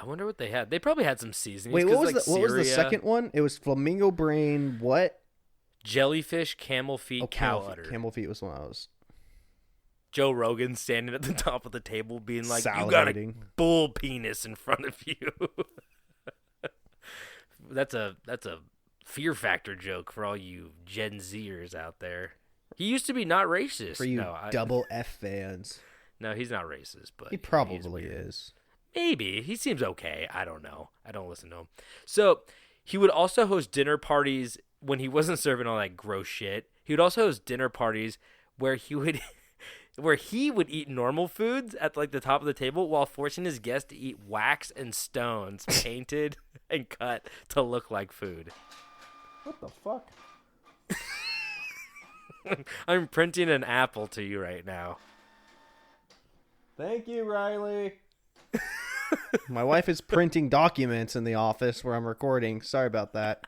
[SPEAKER 6] I wonder what they had. They probably had some seasonings.
[SPEAKER 7] Wait,
[SPEAKER 6] 'cause,
[SPEAKER 7] what was the
[SPEAKER 6] Syria,
[SPEAKER 7] second one? It was flamingo brain. What?
[SPEAKER 6] Jellyfish, camel feet, cow udder.
[SPEAKER 7] Camel feet was one I was.
[SPEAKER 6] Joe Rogan standing at the top of the table being like, you got a
[SPEAKER 7] Salivating.
[SPEAKER 6] bull penis in front of you. That's a Fear Factor joke for all you Gen Zers out there. He used to be not racist.
[SPEAKER 7] For you
[SPEAKER 6] no,
[SPEAKER 7] double F fans.
[SPEAKER 6] No, he's not racist, but
[SPEAKER 7] He
[SPEAKER 6] he's
[SPEAKER 7] probably
[SPEAKER 6] weird.
[SPEAKER 7] is.
[SPEAKER 6] Maybe. He seems okay. I don't know. I don't listen to him. So he would also host dinner parties when he wasn't serving all that gross shit. He would also host dinner parties where he would eat normal foods at like the top of the table while forcing his guests to eat wax and stones painted and cut to look like food.
[SPEAKER 7] What the fuck?
[SPEAKER 6] I'm printing an apple to you right now.
[SPEAKER 7] Thank you, Riley. My wife is printing documents in the office where I'm recording. Sorry about that.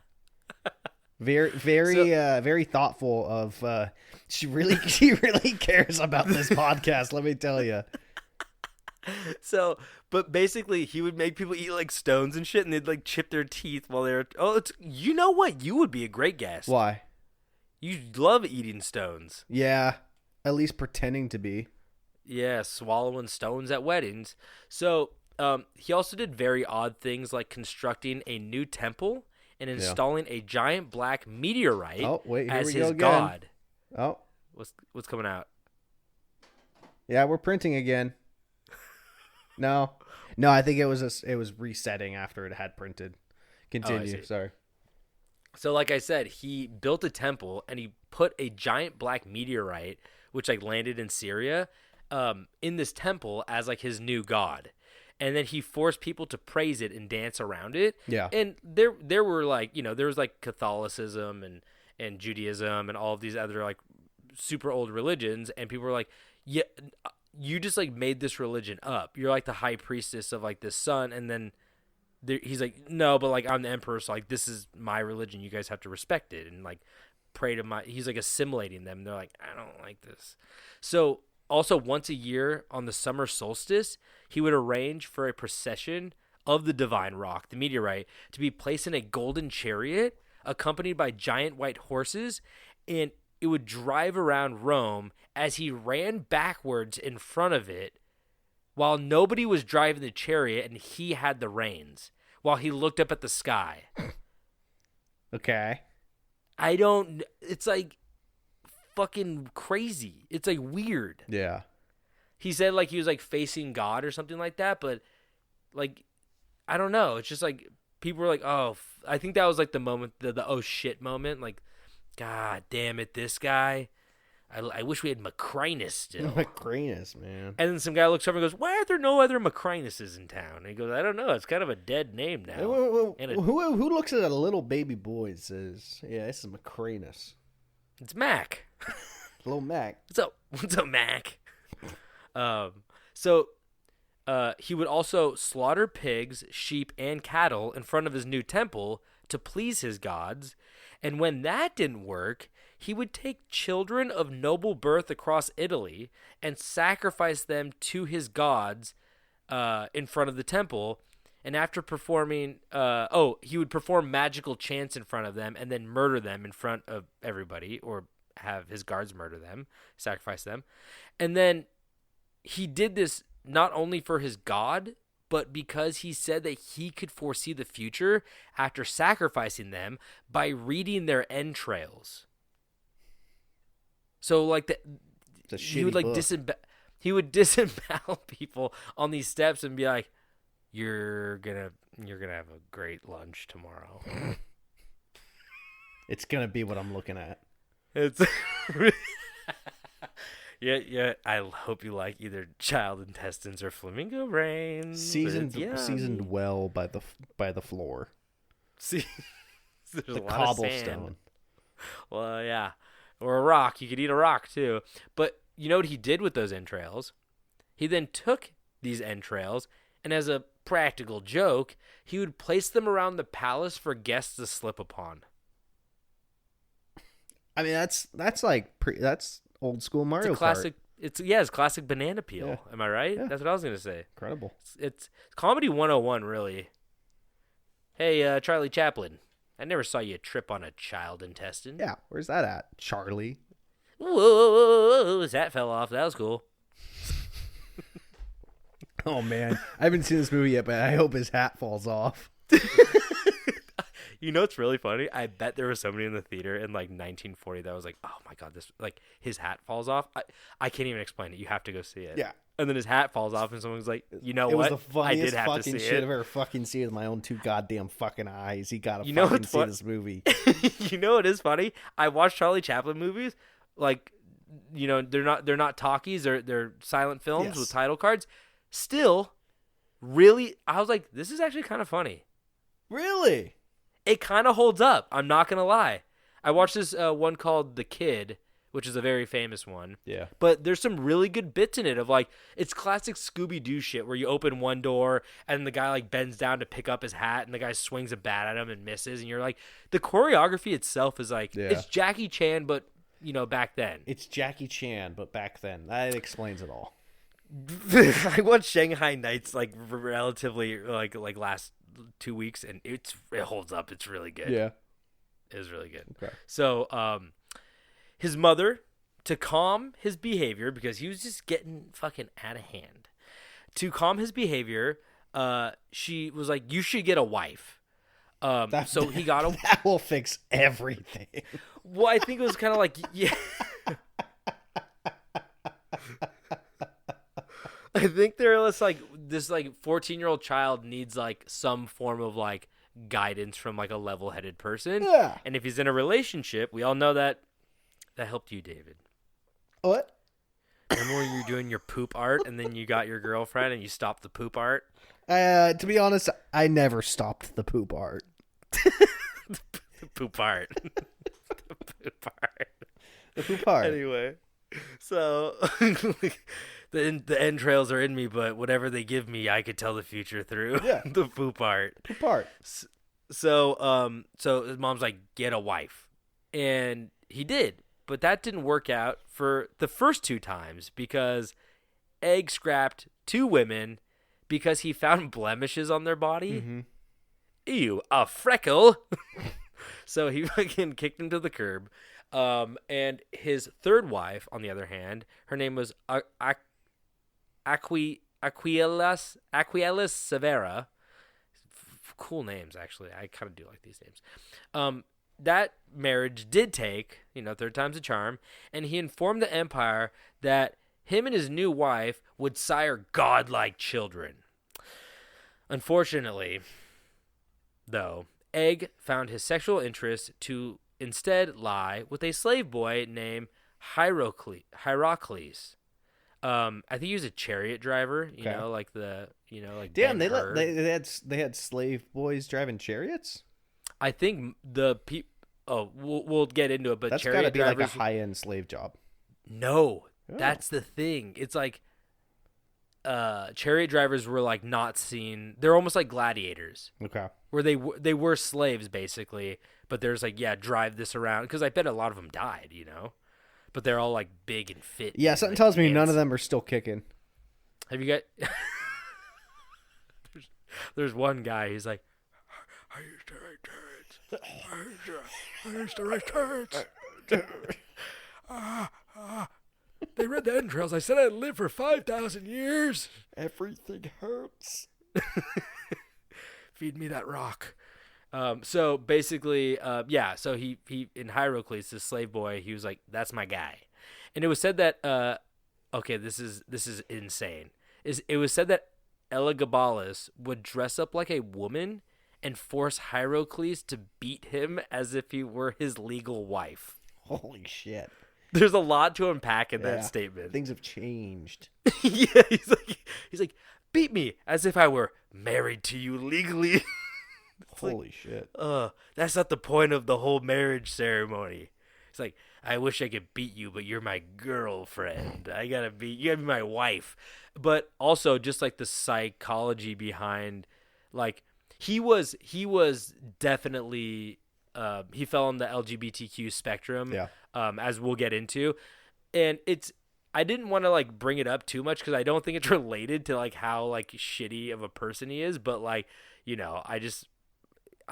[SPEAKER 7] Very thoughtful of. She really cares about this podcast. Let me tell you.
[SPEAKER 6] So, but basically, he would make people eat like stones and shit, and they'd like chip their teeth while they're. Oh, it's you know what? You would be a great guest.
[SPEAKER 7] Why?
[SPEAKER 6] You love eating stones.
[SPEAKER 7] Yeah, at least pretending to be.
[SPEAKER 6] Yeah, swallowing stones at weddings. So, he also did very odd things like constructing a new temple and installing a giant black meteorite
[SPEAKER 7] Oh, wait, here
[SPEAKER 6] as
[SPEAKER 7] we
[SPEAKER 6] his
[SPEAKER 7] go again.
[SPEAKER 6] god.
[SPEAKER 7] Oh,
[SPEAKER 6] What's coming out?
[SPEAKER 7] yeah, we're printing again. No, I think it was resetting after it had printed. Continue.
[SPEAKER 6] see.
[SPEAKER 7] Sorry.
[SPEAKER 6] So, like I said, he built a temple and he put a giant black meteorite, which like landed in Syria, in this temple as like his new god. And then he forced people to praise it and dance around it.
[SPEAKER 7] Yeah.
[SPEAKER 6] And there were like, there was like Catholicism and Judaism and all of these other like super old religions. And people were like, yeah, you just like made this religion up. You're like the high priestess of like this sun. And then he's like, no, but like I'm the emperor. So like, this is my religion. You guys have to respect it. And like pray to he's like assimilating them. And they're like, I don't like this. So also once a year on the summer solstice, he would arrange for a procession of the divine rock, the meteorite, to be placed in a golden chariot accompanied by giant white horses, and it would drive around Rome as he ran backwards in front of it while nobody was driving the chariot and he had the reins while he looked up at the sky.
[SPEAKER 7] Okay.
[SPEAKER 6] It's like fucking crazy. It's like weird.
[SPEAKER 7] Yeah.
[SPEAKER 6] He said like he was like facing God or something like that, but like I don't know. It's just like people were like, oh, I think that was like the moment, the oh shit moment. Like, God damn it, this guy. I wish we had Macrinus still.
[SPEAKER 7] Macrinus, man.
[SPEAKER 6] And then some guy looks over and goes, why are there no other Macrinuses in town? And he goes, I don't know. It's kind of a dead name now.
[SPEAKER 7] Who looks at a little baby boy and says, yeah, this is Macrinus?
[SPEAKER 6] It's Mac.
[SPEAKER 7] Little Mac.
[SPEAKER 6] What's up, Mac? So he would also slaughter pigs, sheep, and cattle in front of his new temple to please his gods. And when that didn't work, he would take children of noble birth across Italy and sacrifice them to his gods in front of the temple. And after performing, he would perform magical chants in front of them and then murder them in front of everybody, or have his guards murder them, sacrifice them. And then he did this not only for his god, but because he said that he could foresee the future after sacrificing them by reading their entrails. So like he would like he would disembowel people on these steps and be like, You're gonna have a great lunch tomorrow.
[SPEAKER 7] It's gonna be what I'm looking at.
[SPEAKER 6] It's yeah. I hope you like either child intestines or flamingo brains.
[SPEAKER 7] Seasoned well by the floor.
[SPEAKER 6] See, there's
[SPEAKER 7] The
[SPEAKER 6] a lot of sand.
[SPEAKER 7] cobblestone.
[SPEAKER 6] Well, yeah, or a rock. You could eat a rock too. But you know what he did with those entrails? He then took these entrails, and as a practical joke, he would place them around the palace for guests to slip upon.
[SPEAKER 7] I mean, that's old school Mario
[SPEAKER 6] It's a classic.
[SPEAKER 7] Kart.
[SPEAKER 6] It's classic banana peel.
[SPEAKER 7] Yeah.
[SPEAKER 6] Am I right?
[SPEAKER 7] Yeah.
[SPEAKER 6] That's what I was gonna say.
[SPEAKER 7] Incredible.
[SPEAKER 6] It's comedy 101, really. Hey, Charlie Chaplin, I never saw you trip on a child intestine.
[SPEAKER 7] Yeah, where's that at, Charlie?
[SPEAKER 6] Whoa, his hat fell off. That was cool.
[SPEAKER 7] Oh man, I haven't seen this movie yet, but I hope his hat falls off.
[SPEAKER 6] You know what's really funny? I bet there was somebody in the theater in like 1940 that was like, "Oh my god, this like his hat falls off." I can't even explain it. You have to go see it.
[SPEAKER 7] Yeah.
[SPEAKER 6] And then his hat falls off, and someone's like, "You know
[SPEAKER 7] It
[SPEAKER 6] what?
[SPEAKER 7] was the funniest
[SPEAKER 6] I did have to
[SPEAKER 7] fucking
[SPEAKER 6] see
[SPEAKER 7] shit
[SPEAKER 6] it."
[SPEAKER 7] I've ever fucking seen with my own two goddamn fucking eyes. You gotta
[SPEAKER 6] You know
[SPEAKER 7] fucking
[SPEAKER 6] what's
[SPEAKER 7] see
[SPEAKER 6] fun-
[SPEAKER 7] this movie.
[SPEAKER 6] You know what is funny? I watch Charlie Chaplin movies, like, you know, they're not talkies, they're silent films
[SPEAKER 7] Yes.
[SPEAKER 6] with title cards. Still, really, I was like, this is actually kind of funny.
[SPEAKER 7] Really?
[SPEAKER 6] It kind of holds up. I'm not gonna lie. I watched this one called The Kid, which is a very famous one.
[SPEAKER 7] Yeah.
[SPEAKER 6] But there's some really good bits in it of like, it's classic Scooby-Doo shit where you open one door and the guy like bends down to pick up his hat and the guy swings a bat at him and misses, and you're like, the choreography itself is like,
[SPEAKER 7] Yeah.
[SPEAKER 6] it's Jackie Chan, but you know, back then.
[SPEAKER 7] It's Jackie Chan, but back then. That explains it all.
[SPEAKER 6] I watched Shanghai Nights like relatively like last 2 weeks, and it holds up. It's really good.
[SPEAKER 7] Yeah.
[SPEAKER 6] It was really good.
[SPEAKER 7] Okay.
[SPEAKER 6] So, his mother, to calm his behavior, because he was just getting fucking out of hand, to calm his behavior, she was like, you should get a wife. So he got a...
[SPEAKER 7] That will fix everything.
[SPEAKER 6] Well, I think it was kind of like, yeah. I think there was like this like 14-year-old child needs like some form of like guidance from like a level-headed person.
[SPEAKER 7] Yeah.
[SPEAKER 6] And if he's in a relationship, we all know that helped you, David.
[SPEAKER 7] What?
[SPEAKER 6] Remember when you were doing your poop art and then you got your girlfriend and you stopped the poop art?
[SPEAKER 7] To be honest, I never stopped the poop art.
[SPEAKER 6] The poop art. The poop art.
[SPEAKER 7] The poop art.
[SPEAKER 6] Anyway, so the entrails are in me, but whatever they give me, I could tell the future through.
[SPEAKER 7] Yeah.
[SPEAKER 6] The poop art.
[SPEAKER 7] Poop art.
[SPEAKER 6] So his mom's like, get a wife, and he did, but that didn't work out for the first 2 times because Egg scrapped 2 women because he found blemishes on their body.
[SPEAKER 7] Mm-hmm.
[SPEAKER 6] Ew, a freckle. So he fucking kicked him to the curb. And his third wife, on the other hand, her name was Aquilas Severa. Cool names, actually. I kind of do like these names. that marriage did take, third time's a charm, and he informed the Empire that him and his new wife would sire godlike children. Unfortunately, though, Egg found his sexual interest to instead lie with a slave boy named Hierocles. I think he was a chariot driver, like
[SPEAKER 7] Damn,
[SPEAKER 6] Ben-Hur.
[SPEAKER 7] they had slave boys driving chariots?
[SPEAKER 6] I think we'll get into it, but
[SPEAKER 7] That's
[SPEAKER 6] chariot
[SPEAKER 7] gotta be
[SPEAKER 6] drivers,
[SPEAKER 7] like a high-end slave job.
[SPEAKER 6] No,
[SPEAKER 7] Oh.
[SPEAKER 6] that's the thing. It's like chariot drivers were like not seen. They're almost like gladiators,
[SPEAKER 7] Okay.
[SPEAKER 6] where they were slaves basically, but there's like, drive this around, because I bet a lot of them died, but they're all like big and fit.
[SPEAKER 7] Yeah,
[SPEAKER 6] and,
[SPEAKER 7] something
[SPEAKER 6] like,
[SPEAKER 7] tells me none
[SPEAKER 6] ants.
[SPEAKER 7] of them are still kicking.
[SPEAKER 6] Have you got? there's one guy. He's like, I used to ride turrets. I used to ride turrets. They read the entrails. I said I'd live for 5,000 years.
[SPEAKER 7] Everything hurts.
[SPEAKER 6] Feed me that rock. So basically, so he in Hierocles, this slave boy, he was like, that's my guy. And it was said that, this is insane. It was said that Elagabalus would dress up like a woman and force Hierocles to beat him as if he were his legal wife.
[SPEAKER 7] Holy shit.
[SPEAKER 6] There's a lot to unpack in that statement.
[SPEAKER 7] Things have changed.
[SPEAKER 6] Yeah, he's like, beat me as if I were married to you legally.
[SPEAKER 7] Holy shit.
[SPEAKER 6] That's not the point of the whole marriage ceremony. It's like, I wish I could beat you, but you're my girlfriend. You gotta be my wife. But also just like the psychology behind, like, he was definitely he fell on the LGBTQ spectrum.
[SPEAKER 7] Yeah.
[SPEAKER 6] As we'll get into. And I didn't want to like bring it up too much because I don't think it's related to like how like shitty of a person he is, but like,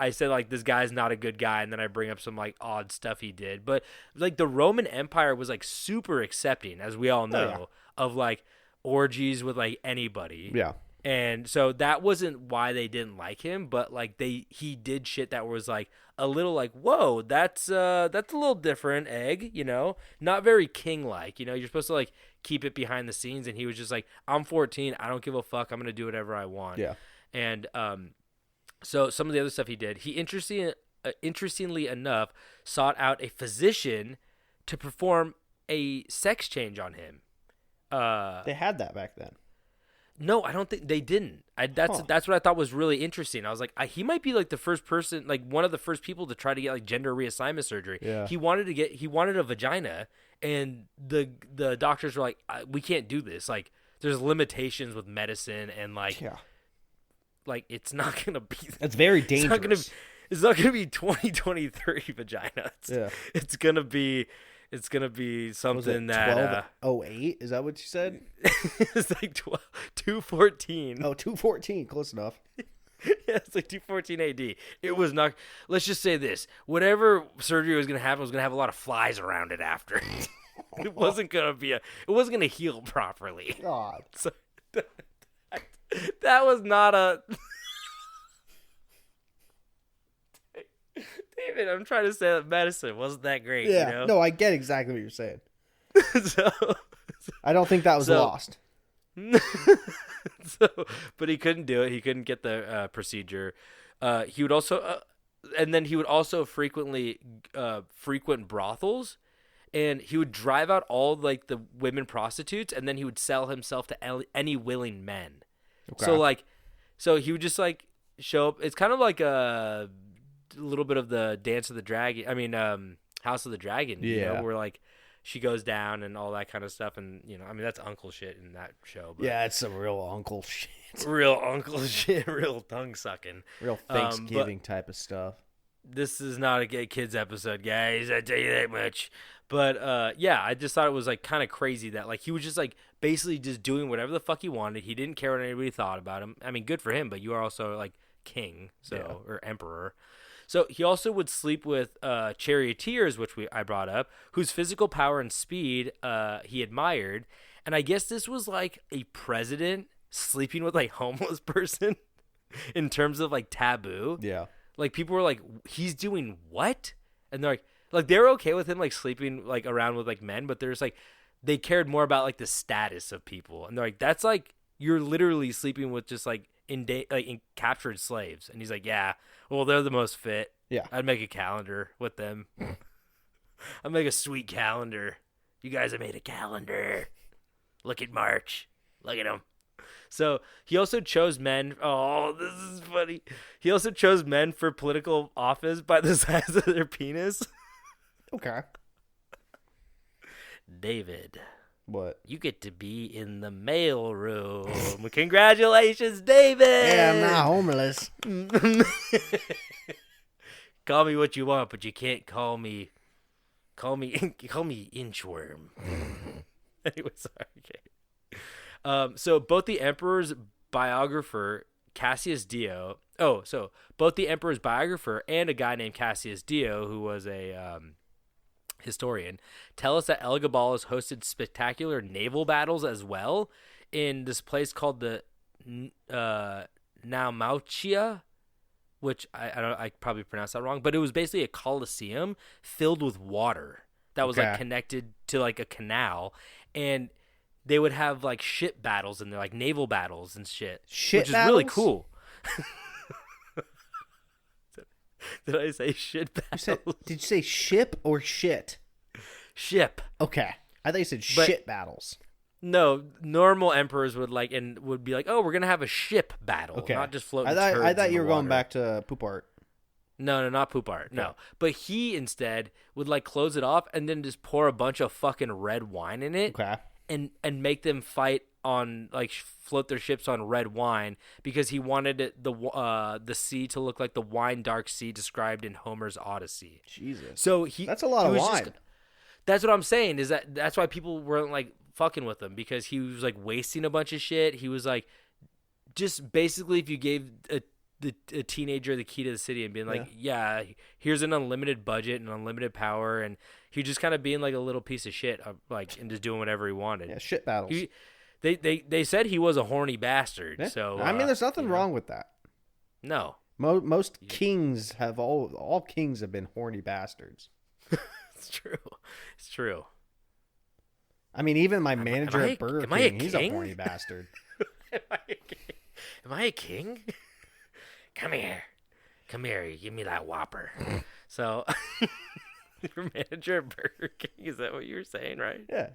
[SPEAKER 6] I said like this guy's not a good guy, and then I bring up some like odd stuff he did. But like the Roman Empire was like super accepting, as we all know, of like orgies with like anybody.
[SPEAKER 7] Yeah.
[SPEAKER 6] And so that wasn't why they didn't like him, but like he did shit that was like a little like, whoa, that's a little different, Egg, not very king-like, you're supposed to like keep it behind the scenes. And he was just like, I'm 14, I don't give a fuck, I'm gonna do whatever I want.
[SPEAKER 7] Yeah.
[SPEAKER 6] And so some of the other stuff he did, he interestingly enough sought out a physician to perform a sex change on him.
[SPEAKER 7] They had that back then.
[SPEAKER 6] No, I don't think they didn't. That's what I thought was really interesting. I was like, he might be like the first person, like one of the first people to try to get like gender reassignment surgery.
[SPEAKER 7] Yeah.
[SPEAKER 6] He wanted a vagina, and the doctors were like, we can't do this. Like, there's limitations with medicine, and like, like it's not gonna be.
[SPEAKER 7] It's very dangerous.
[SPEAKER 6] It's not gonna be 2023 vagina. It's gonna be. It's going to be something that...
[SPEAKER 7] 1208? Is that what you said?
[SPEAKER 6] It's like 214.
[SPEAKER 7] Oh, 214. Close enough.
[SPEAKER 6] Yeah, it's like 214 AD. It was not... Let's just say this. Whatever surgery was going to happen was going to have a lot of flies around it after. It wasn't going to be It wasn't going to heal properly.
[SPEAKER 7] God.
[SPEAKER 6] So, that was not a... David, I'm trying to say that medicine wasn't that great.
[SPEAKER 7] Yeah, no, I get exactly what you're saying.
[SPEAKER 6] So,
[SPEAKER 7] I don't think that was lost.
[SPEAKER 6] But he couldn't do it. He couldn't get the procedure. He would also, and then he would also frequent brothels, and he would drive out all like the women prostitutes, and then he would sell himself to any willing men. Okay. So he would just like show up. It's kind of like a little bit of the Dance of the Dragon. I mean, House of the Dragon. Where like she goes down and all that kind of stuff, and that's uncle shit in that show. But
[SPEAKER 7] yeah, it's some real uncle shit.
[SPEAKER 6] Real uncle shit. Real tongue sucking.
[SPEAKER 7] Real Thanksgiving type of stuff.
[SPEAKER 6] This is not a gay kids episode, guys. I tell you that much. But I just thought it was like kind of crazy that like he was just like basically just doing whatever the fuck he wanted. He didn't care what anybody thought about him. I mean, good for him, but you are also like king, or emperor. So he also would sleep with charioteers, which I brought up, whose physical power and speed he admired. And I guess this was like a president sleeping with a homeless person in terms of like taboo.
[SPEAKER 7] Yeah.
[SPEAKER 6] Like people were like, he's doing what? and they're like they were okay with him like sleeping like around with like men, but there's like they cared more about like the status of people, and they're like that's like you're literally sleeping with just like in captured slaves, and he's like, yeah, well they're the most fit.
[SPEAKER 7] Yeah,
[SPEAKER 6] I'd make a calendar with them. I'd make a sweet calendar. You guys have made a calendar. Look at March. Look at him. So he also chose men. Oh, this is funny. He also chose men for political office by the size of their penis.
[SPEAKER 7] Okay.
[SPEAKER 6] David,
[SPEAKER 7] What?
[SPEAKER 6] you get to be in the mail room. Congratulations, David.
[SPEAKER 7] Yeah, I'm not homeless.
[SPEAKER 6] Call me what you want, but you can't call me inchworm. Anyway, sorry. Okay. So both the emperor's biographer Cassius Dio. Both the emperor's biographer and a guy named Cassius Dio, who was a historian, tell us that Elagabalus hosted spectacular naval battles as well in this place called the Naumachia, which I probably pronounced that wrong, but it was basically a coliseum filled with water that was like connected to like a canal, and they would have like ship battles in there, like naval battles and shit, which is really cool. Did I say shit battles?
[SPEAKER 7] Did you say ship or shit?
[SPEAKER 6] Ship.
[SPEAKER 7] Okay, I thought you said shit battles.
[SPEAKER 6] No, normal emperors would be like, oh, we're gonna have a ship battle, not just floating.
[SPEAKER 7] I thought you were going back to poop art.
[SPEAKER 6] No, not poop art. No, but he instead would like close it off and then just pour a bunch of fucking red wine in it, and make them fight on like float their ships on red wine because he wanted the sea to look like the wine dark sea described in Homer's Odyssey.
[SPEAKER 7] Jesus,
[SPEAKER 6] so
[SPEAKER 7] that's a lot of wine.
[SPEAKER 6] That's what I'm saying. Is that's why people weren't like fucking with him, because he was like wasting a bunch of shit. He was like, just basically, if you gave a teenager the key to the city and being like, yeah, here's an unlimited budget and unlimited power, and he just kind of being like a little piece of shit, like, and just doing whatever he wanted.
[SPEAKER 7] Yeah, shit battles.
[SPEAKER 6] They said he was a horny bastard. Yeah. So
[SPEAKER 7] I mean, there's nothing wrong with that.
[SPEAKER 6] No,
[SPEAKER 7] most kings have all kings have been horny bastards.
[SPEAKER 6] It's true. It's true.
[SPEAKER 7] I mean, even my manager at Burger King, he's a horny bastard.
[SPEAKER 6] Am I a king? Come here. Give me that Whopper. So, your manager at Burger King, is that what you were saying, right?
[SPEAKER 7] Yeah.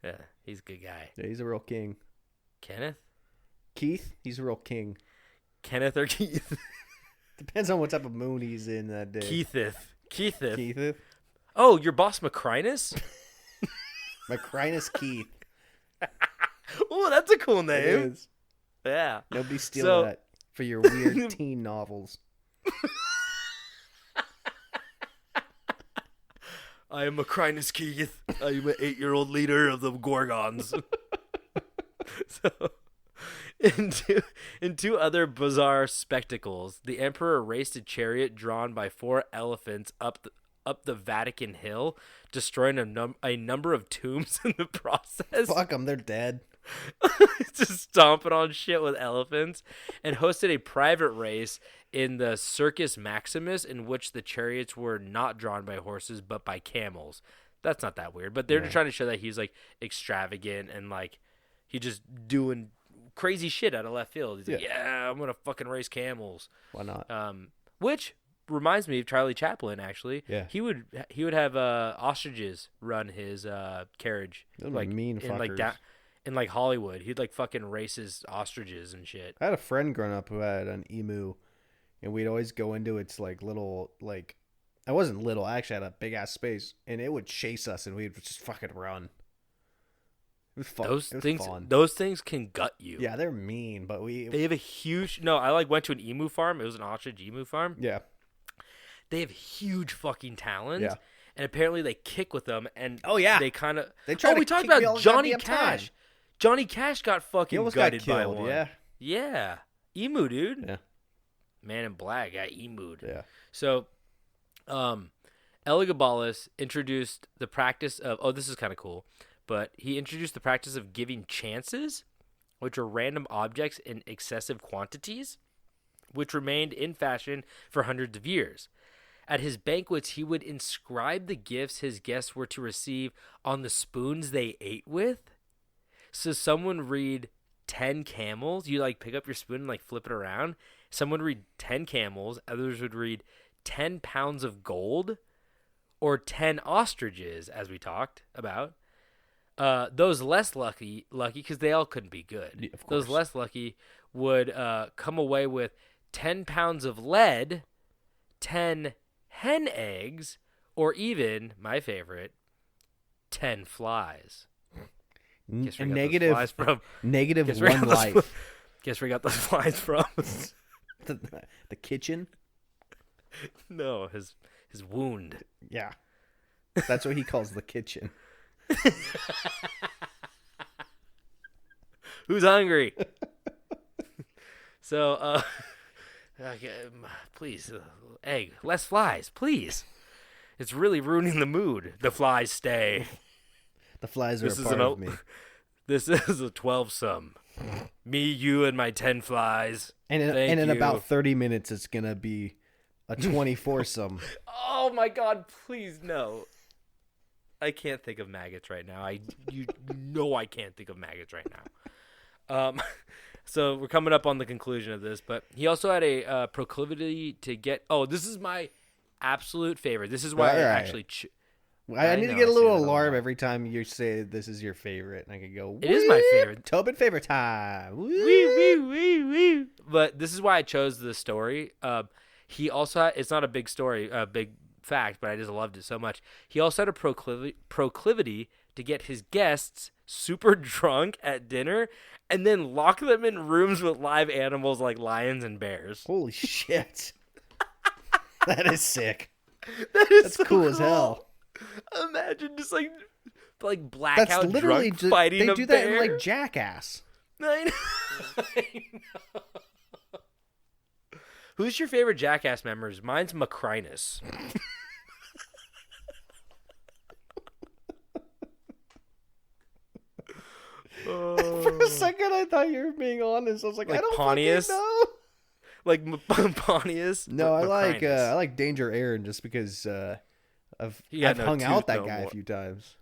[SPEAKER 6] Yeah, he's a good guy.
[SPEAKER 7] Yeah, he's a real king.
[SPEAKER 6] Kenneth?
[SPEAKER 7] Keith, he's a real king.
[SPEAKER 6] Kenneth or Keith?
[SPEAKER 7] Depends on what type of moon he's in that day.
[SPEAKER 6] Keitheth. Oh, your boss Macrinus?
[SPEAKER 7] Macrinus Keith.
[SPEAKER 6] Oh, that's a cool name.
[SPEAKER 7] It is.
[SPEAKER 6] Yeah.
[SPEAKER 7] Nobody steal that for your weird teen novels.
[SPEAKER 6] I am Macrinus Keith. I am an 8-year-old leader of the Gorgons. So, in two other bizarre spectacles, the emperor raced a chariot drawn by 4 elephants up the Vatican Hill, destroying a number of tombs in the process.
[SPEAKER 7] Fuck them, they're dead.
[SPEAKER 6] Just stomping on shit with elephants, and hosted a private race in the Circus Maximus, in which the chariots were not drawn by horses but by camels. That's not that weird, but they're trying to show that he's like extravagant and like he just doing crazy shit out of left field. He's like, yeah, I'm gonna fucking race camels.
[SPEAKER 7] Why not?
[SPEAKER 6] Which reminds me of Charlie Chaplin. Actually, he would have ostriches run his carriage.
[SPEAKER 7] Those like mean fuckers.
[SPEAKER 6] In like Hollywood, he'd like fucking race his ostriches and shit.
[SPEAKER 7] I had a friend growing up who had an emu, and we'd always go into its like little like. I wasn't little. I actually had a big ass space, and it would chase us, and we'd just fucking run. It was fun.
[SPEAKER 6] Those things can gut you.
[SPEAKER 7] Yeah, they're mean, but
[SPEAKER 6] they have a huge. No, I like went to an emu farm. It was an ostrich emu farm.
[SPEAKER 7] Yeah,
[SPEAKER 6] they have huge fucking talons.
[SPEAKER 7] Yeah.
[SPEAKER 6] And apparently they kick with them, and
[SPEAKER 7] they
[SPEAKER 6] kind of.
[SPEAKER 7] We talked
[SPEAKER 6] about Johnny Cash. Time. Johnny Cash got fucking gutted by one. Yeah. Emu, dude.
[SPEAKER 7] Yeah.
[SPEAKER 6] Man in Black got emu'd.
[SPEAKER 7] Yeah.
[SPEAKER 6] So, Elagabalus introduced the practice of. Oh, this is kind of cool. But he introduced the practice of giving chances, which are random objects in excessive quantities, which remained in fashion for hundreds of years. At his banquets, he would inscribe the gifts his guests were to receive on the spoons they ate with. So someone would read 10 camels. You like pick up your spoon and like flip it around. Someone would read 10 camels. Others would read 10 pounds of gold or 10 ostriches, as we talked about. Those less lucky, because they all couldn't be good.
[SPEAKER 7] Yeah, of course.
[SPEAKER 6] Those less lucky would come away with 10 pounds of lead, 10 hen eggs, or even, my favorite, 10 flies. Guess where we got those flies from?
[SPEAKER 7] Negative
[SPEAKER 6] Guess where we
[SPEAKER 7] one
[SPEAKER 6] got those-
[SPEAKER 7] life.
[SPEAKER 6] Guess where we got those flies from?
[SPEAKER 7] The kitchen.
[SPEAKER 6] No, his wound.
[SPEAKER 7] Yeah, that's what he calls the kitchen.
[SPEAKER 6] Who's hungry? So, okay, please, egg, less flies, please. It's really ruining the mood. The flies stay.
[SPEAKER 7] The flies are
[SPEAKER 6] This
[SPEAKER 7] a
[SPEAKER 6] is
[SPEAKER 7] part of me.
[SPEAKER 6] This is a 12-sum. Me, you, and my 10 flies.
[SPEAKER 7] And
[SPEAKER 6] Thank
[SPEAKER 7] in
[SPEAKER 6] you.
[SPEAKER 7] about 30 minutes, it's gonna be a 24-some.
[SPEAKER 6] Oh my God! Please no. I can't think of maggots right now. You know I can't think of maggots right now. So we're coming up on the conclusion of this, but he also had a proclivity to get. Oh, this is my absolute favorite. This is why I
[SPEAKER 7] All right.
[SPEAKER 6] actually.
[SPEAKER 7] I need
[SPEAKER 6] know,
[SPEAKER 7] to get
[SPEAKER 6] I
[SPEAKER 7] a
[SPEAKER 6] say
[SPEAKER 7] little
[SPEAKER 6] that a
[SPEAKER 7] alarm
[SPEAKER 6] lot.
[SPEAKER 7] every time you say this is your favorite, and I can go.
[SPEAKER 6] It is my
[SPEAKER 7] "Whip,
[SPEAKER 6] favorite."
[SPEAKER 7] Tobin favorite time.
[SPEAKER 6] Wee, wee, wee, wee. But this is why I chose the story. He also had, it's not a big story, a big fact, but I just loved it so much. He also had a proclivity to get his guests super drunk at dinner and then lock them in rooms with live animals like lions and bears.
[SPEAKER 7] Holy shit! That is sick.
[SPEAKER 6] That's
[SPEAKER 7] That's cool as hell.
[SPEAKER 6] Imagine just like
[SPEAKER 7] That's
[SPEAKER 6] blackout
[SPEAKER 7] literally
[SPEAKER 6] drunk fighting
[SPEAKER 7] they
[SPEAKER 6] a
[SPEAKER 7] do that
[SPEAKER 6] bear.
[SPEAKER 7] in like Jackass.
[SPEAKER 6] I know. I know. Who's your favorite Jackass members? Mine's Macrinus.
[SPEAKER 7] For a second, I thought you were being honest. I was like,
[SPEAKER 6] Like
[SPEAKER 7] I don't
[SPEAKER 6] Pontius?
[SPEAKER 7] fucking know.
[SPEAKER 6] Like Pontius.
[SPEAKER 7] No, I
[SPEAKER 6] Macrinus.
[SPEAKER 7] like Danger Aaron just because I've
[SPEAKER 6] He got
[SPEAKER 7] I've
[SPEAKER 6] no
[SPEAKER 7] hung
[SPEAKER 6] tooth
[SPEAKER 7] out that
[SPEAKER 6] no
[SPEAKER 7] guy
[SPEAKER 6] more.
[SPEAKER 7] a few times.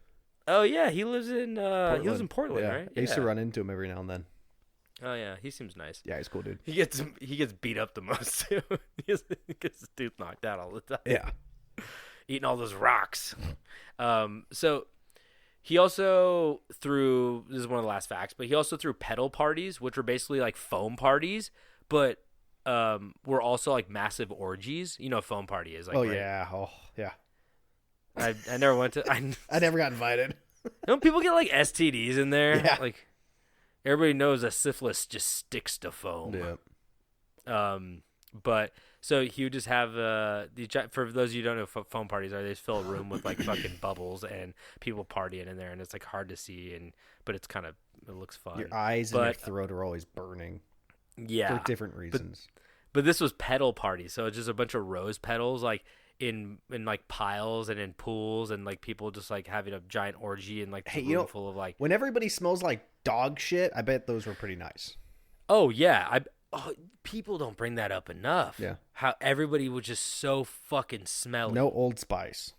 [SPEAKER 6] Oh yeah, he lives in Portland,
[SPEAKER 7] Yeah.
[SPEAKER 6] right?
[SPEAKER 7] I used to
[SPEAKER 6] Yeah.
[SPEAKER 7] run into him every now and then.
[SPEAKER 6] Oh yeah, he seems nice.
[SPEAKER 7] Yeah, he's a cool dude.
[SPEAKER 6] He gets beat up the most too. he gets his tooth knocked out all the time.
[SPEAKER 7] Yeah.
[SPEAKER 6] Eating all those rocks. So he also threw, this is one of the last facts, but he also threw pedal parties, which were basically like foam parties, but were also like massive orgies. You know what a foam party is like,
[SPEAKER 7] Oh
[SPEAKER 6] right?
[SPEAKER 7] yeah. Oh yeah.
[SPEAKER 6] I never went to.
[SPEAKER 7] I never got invited.
[SPEAKER 6] Don't people get like STDs in there?
[SPEAKER 7] Yeah.
[SPEAKER 6] Like everybody knows that syphilis just sticks to foam.
[SPEAKER 7] Yeah.
[SPEAKER 6] But so he would just have for those of you who don't know what foam parties are, they just fill a room with like fucking bubbles and people partying in there, and it's like hard to see, but it's kind of, it looks fun.
[SPEAKER 7] Your eyes and your
[SPEAKER 6] But,
[SPEAKER 7] throat are always burning
[SPEAKER 6] yeah,
[SPEAKER 7] for different reasons.
[SPEAKER 6] but this was pedal party, so it's just a bunch of rose petals like in like piles and in pools, and like people just like having a giant orgy and like
[SPEAKER 7] Hey,
[SPEAKER 6] a
[SPEAKER 7] you know,
[SPEAKER 6] room full of like,
[SPEAKER 7] when everybody smells like dog shit, I bet those were pretty nice.
[SPEAKER 6] oh yeah, people don't bring that up enough.
[SPEAKER 7] Yeah.
[SPEAKER 6] How everybody was just so fucking smelly.
[SPEAKER 7] No Old Spice.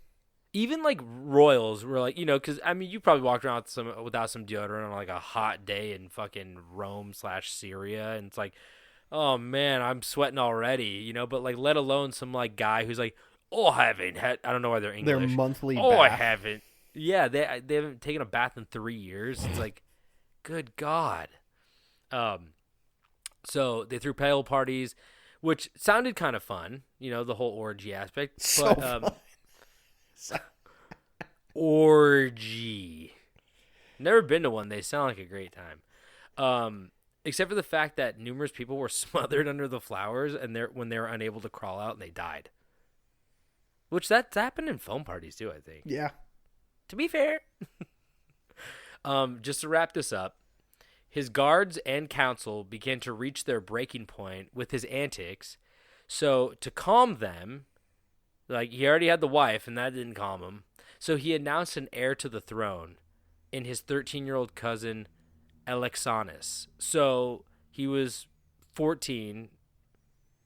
[SPEAKER 6] Even like Royals were like, because I mean, you probably walked around without some deodorant on like a hot day in fucking Rome/Syria, and it's like, oh man, I'm sweating already, But like, let alone some like guy who's like, oh, I haven't had. I don't know why they're English.
[SPEAKER 7] Their monthly
[SPEAKER 6] Oh, I
[SPEAKER 7] bath.
[SPEAKER 6] haven't. Yeah, they haven't taken a bath in 3 years. It's like, good God. So they threw pedal parties, which sounded kind of fun, the whole orgy aspect.
[SPEAKER 7] So
[SPEAKER 6] But orgy. Never been to one. They sound like a great time. Except for the fact that numerous people were smothered under the flowers and when they were unable to crawl out and they died. Which that's happened in foam parties too, I think.
[SPEAKER 7] Yeah.
[SPEAKER 6] To be fair. Just to wrap this up, his guards and council began to reach their breaking point with his antics. So to calm them, like he already had the wife and that didn't calm him. So he announced an heir to the throne in his 13-year-old cousin Alexanus. So he was 14.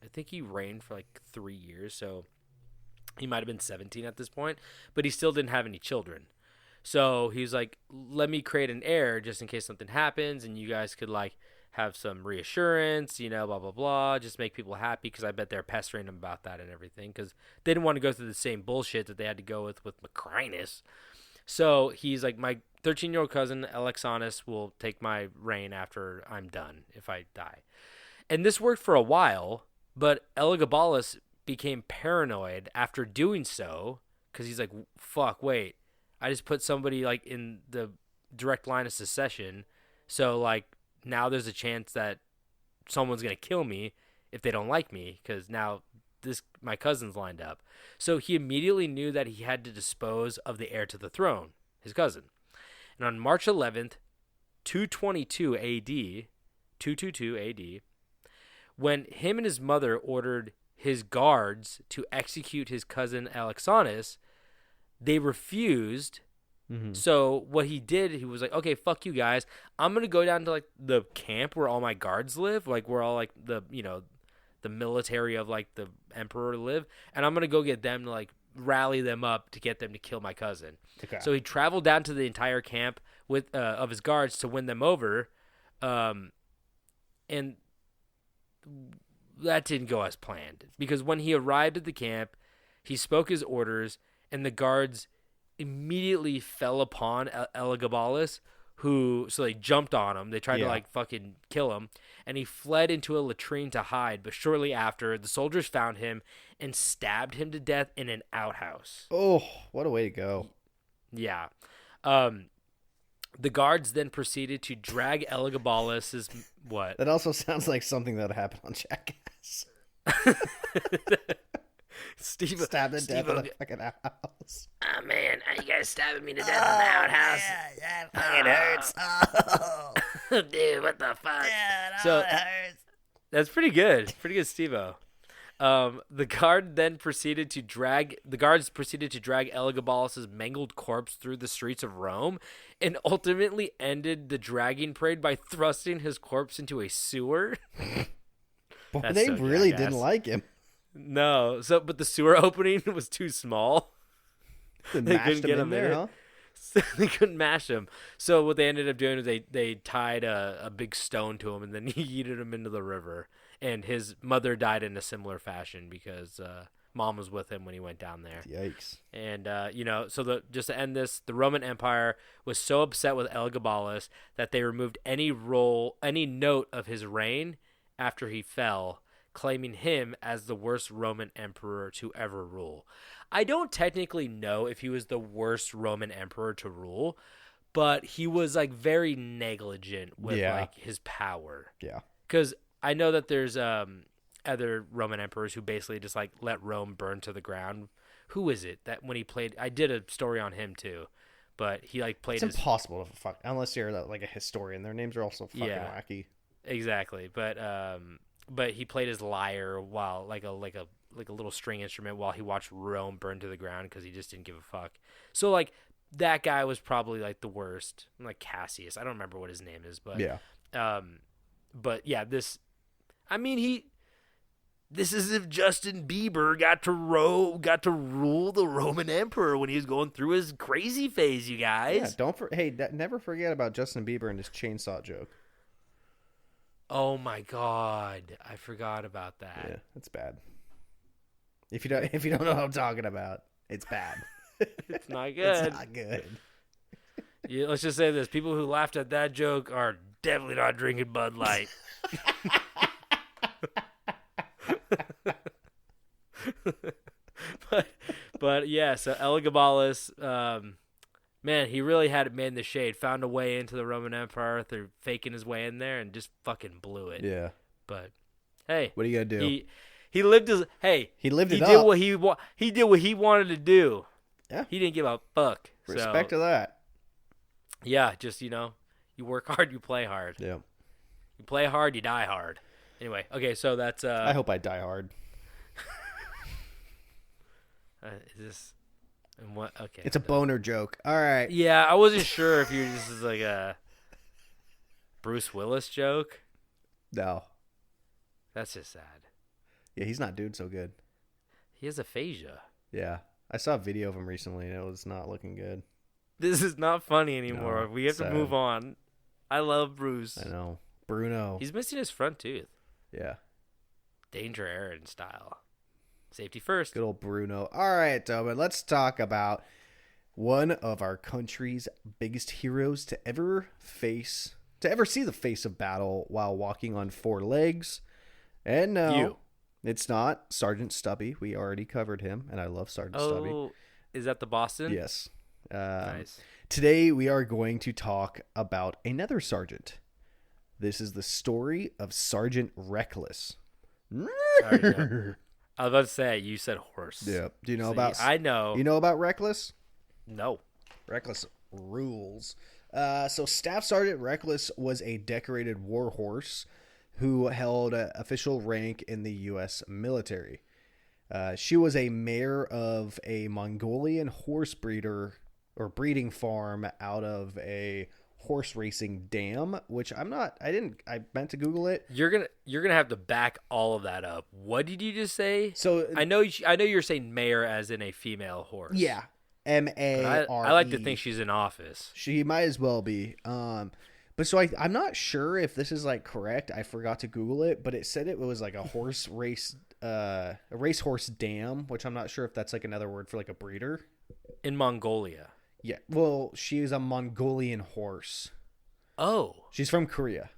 [SPEAKER 6] I think he reigned for like 3 years. So He might have been 17 at this point, but he still didn't have any children. So he's like, let me create an heir just in case something happens, and you guys could like have some reassurance, blah, blah, blah, just make people happy, because I bet they're pestering him about that and everything, because they didn't want to go through the same bullshit that they had to go with Macrinus. So he's like, my 13-year-old cousin Alexanus will take my reign after I'm done, if I die. And this worked for a while, but Elagabalus became paranoid after doing so, because he's like, fuck, wait, I just put somebody like in the direct line of succession, so like now there's a chance that someone's gonna kill me if they don't like me, because now my cousin's lined up. So he immediately knew that he had to dispose of the heir to the throne, his cousin. And on March 11th, 222 AD, when him and his mother ordered his guards to execute his cousin Alexanus, they refused. Mm-hmm. So what he did, he was like, okay, fuck you guys. I'm going to go down to like the camp where all my guards live, like where all like the military of like the emperor live, and I'm going to go get them to like rally them up to get them to kill my cousin. Okay. So he traveled down to the entire camp with of his guards to win them over. And that didn't go as planned, because when he arrived at the camp, he spoke his orders, and the guards immediately fell upon Elagabalus, so they jumped on him. They tried to like fucking kill him, and he fled into a latrine to hide. But shortly after, the soldiers found him and stabbed him to death in an outhouse.
[SPEAKER 7] Oh, what a way to go!
[SPEAKER 6] Yeah. The guards then proceeded to drag Elagabalus's what?
[SPEAKER 7] That also sounds like something that would happen on Jackass.
[SPEAKER 6] Steve
[SPEAKER 7] stabbed to death in a fucking outhouse.
[SPEAKER 6] Oh man, you guys stabbing me to death in the outhouse.
[SPEAKER 3] Yeah, it hurts. Oh.
[SPEAKER 6] Dude, what the fuck?
[SPEAKER 3] Yeah,
[SPEAKER 6] so
[SPEAKER 3] it hurts.
[SPEAKER 6] That's pretty good. Pretty good, Steve-O. The guards proceeded to drag Elagabalus's mangled corpse through the streets of Rome, and ultimately ended the dragging parade by thrusting his corpse into a sewer.
[SPEAKER 7] But they really didn't like him.
[SPEAKER 6] No, but the sewer opening was too small.
[SPEAKER 7] They couldn't get him there, huh?
[SPEAKER 6] So they couldn't mash him. So what they ended up doing is they tied a big stone to him, and then he yeeted him into the river. And his mother died in a similar fashion, because mom was with him when he went down there.
[SPEAKER 7] Yikes.
[SPEAKER 6] And just to end this, the Roman Empire was so upset with Elagabalus that they removed any note of his reign after he fell, claiming him as the worst Roman emperor to ever rule. I don't technically know if he was the worst Roman emperor to rule, but he was like very negligent with like his power.
[SPEAKER 7] Yeah.
[SPEAKER 6] Because I know that there's other Roman emperors who basically just like let Rome burn to the ground. Who is it that when he played? I did a story on him too, but he like played.
[SPEAKER 7] It's impossible to fuck unless you're like a historian. Their names are also fucking wacky.
[SPEAKER 6] Exactly, but he played his lyre while like a little string instrument while he watched Rome burn to the ground because he just didn't give a fuck. So like that guy was probably like the worst. Like Cassius, I don't remember what his name is, but this. I mean, this is if Justin Bieber got to rule the Roman Emperor when he was going through his crazy phase, you guys.
[SPEAKER 7] Yeah, never forget about Justin Bieber and his chainsaw joke.
[SPEAKER 6] Oh my God, I forgot about that.
[SPEAKER 7] Yeah, it's bad. If you don't know what I'm talking about, it's bad.
[SPEAKER 6] It's not good.
[SPEAKER 7] It's not good.
[SPEAKER 6] Yeah, let's just say this: people who laughed at that joke are definitely not drinking Bud Light. but yeah, so Elagabalus, man, he really had it made in the shade. Found a way into the Roman Empire through faking his way in there and just fucking blew it.
[SPEAKER 7] Yeah.
[SPEAKER 6] But hey,
[SPEAKER 7] what are you gonna do?
[SPEAKER 6] He lived his
[SPEAKER 7] He lived it
[SPEAKER 6] up. He did what he wanted to do.
[SPEAKER 7] Yeah.
[SPEAKER 6] He didn't give a fuck.
[SPEAKER 7] Respect to that.
[SPEAKER 6] Yeah, just you work hard, you play hard.
[SPEAKER 7] Yeah.
[SPEAKER 6] You play hard, you die hard. Anyway, okay, so that's.
[SPEAKER 7] I hope I die hard.
[SPEAKER 6] Is this? And what? Okay.
[SPEAKER 7] It's a boner joke. All right.
[SPEAKER 6] Yeah, I wasn't sure if this is like a Bruce Willis joke.
[SPEAKER 7] No.
[SPEAKER 6] That's just sad.
[SPEAKER 7] Yeah, he's not doing so good.
[SPEAKER 6] He has aphasia.
[SPEAKER 7] Yeah. I saw a video of him recently, and it was not looking good.
[SPEAKER 6] This is not funny anymore.
[SPEAKER 7] No,
[SPEAKER 6] We have
[SPEAKER 7] sad.
[SPEAKER 6] to move on. I love Bruce.
[SPEAKER 7] I know. Bruno.
[SPEAKER 6] He's missing his front tooth.
[SPEAKER 7] Yeah.
[SPEAKER 6] Danger Aaron style. Safety first.
[SPEAKER 7] Good old Bruno. All right, Tobin, let's talk about one of our country's biggest heroes to ever see the face of battle while walking on four legs. And no,
[SPEAKER 6] You.
[SPEAKER 7] it's not Sergeant Stubby. We already covered him, and I love Sergeant Stubby.
[SPEAKER 6] Oh, is that the Boston?
[SPEAKER 7] Yes.
[SPEAKER 6] Nice.
[SPEAKER 7] Today we are going to talk about another sergeant. This is the story of Sergeant Reckless.
[SPEAKER 6] already know. I was about to say, you said horse.
[SPEAKER 7] Yeah. Do you know
[SPEAKER 6] So
[SPEAKER 7] about?
[SPEAKER 6] I know.
[SPEAKER 7] You know about Reckless?
[SPEAKER 6] No.
[SPEAKER 7] Reckless rules. So Staff Sergeant Reckless was a decorated war horse who held an official rank in the U.S. military. She was a mare of a Mongolian horse breeder or breeding farm out of a horse racing dam, which I meant to Google it.
[SPEAKER 6] You're gonna have to back all of that up. What did you just say?
[SPEAKER 7] So
[SPEAKER 6] I know you're saying mare as in a female horse.
[SPEAKER 7] yeah,
[SPEAKER 6] But
[SPEAKER 7] MARE.
[SPEAKER 6] I like to think she's in office.
[SPEAKER 7] She might as well be. But so I'm not sure if this is like correct. I forgot to Google it, but it said it was like a horse race, a racehorse dam, which I'm not sure if that's like another word for like a breeder.
[SPEAKER 6] In Mongolia.
[SPEAKER 7] Yeah. Well, she is a Mongolian horse.
[SPEAKER 6] Oh.
[SPEAKER 7] She's from Korea.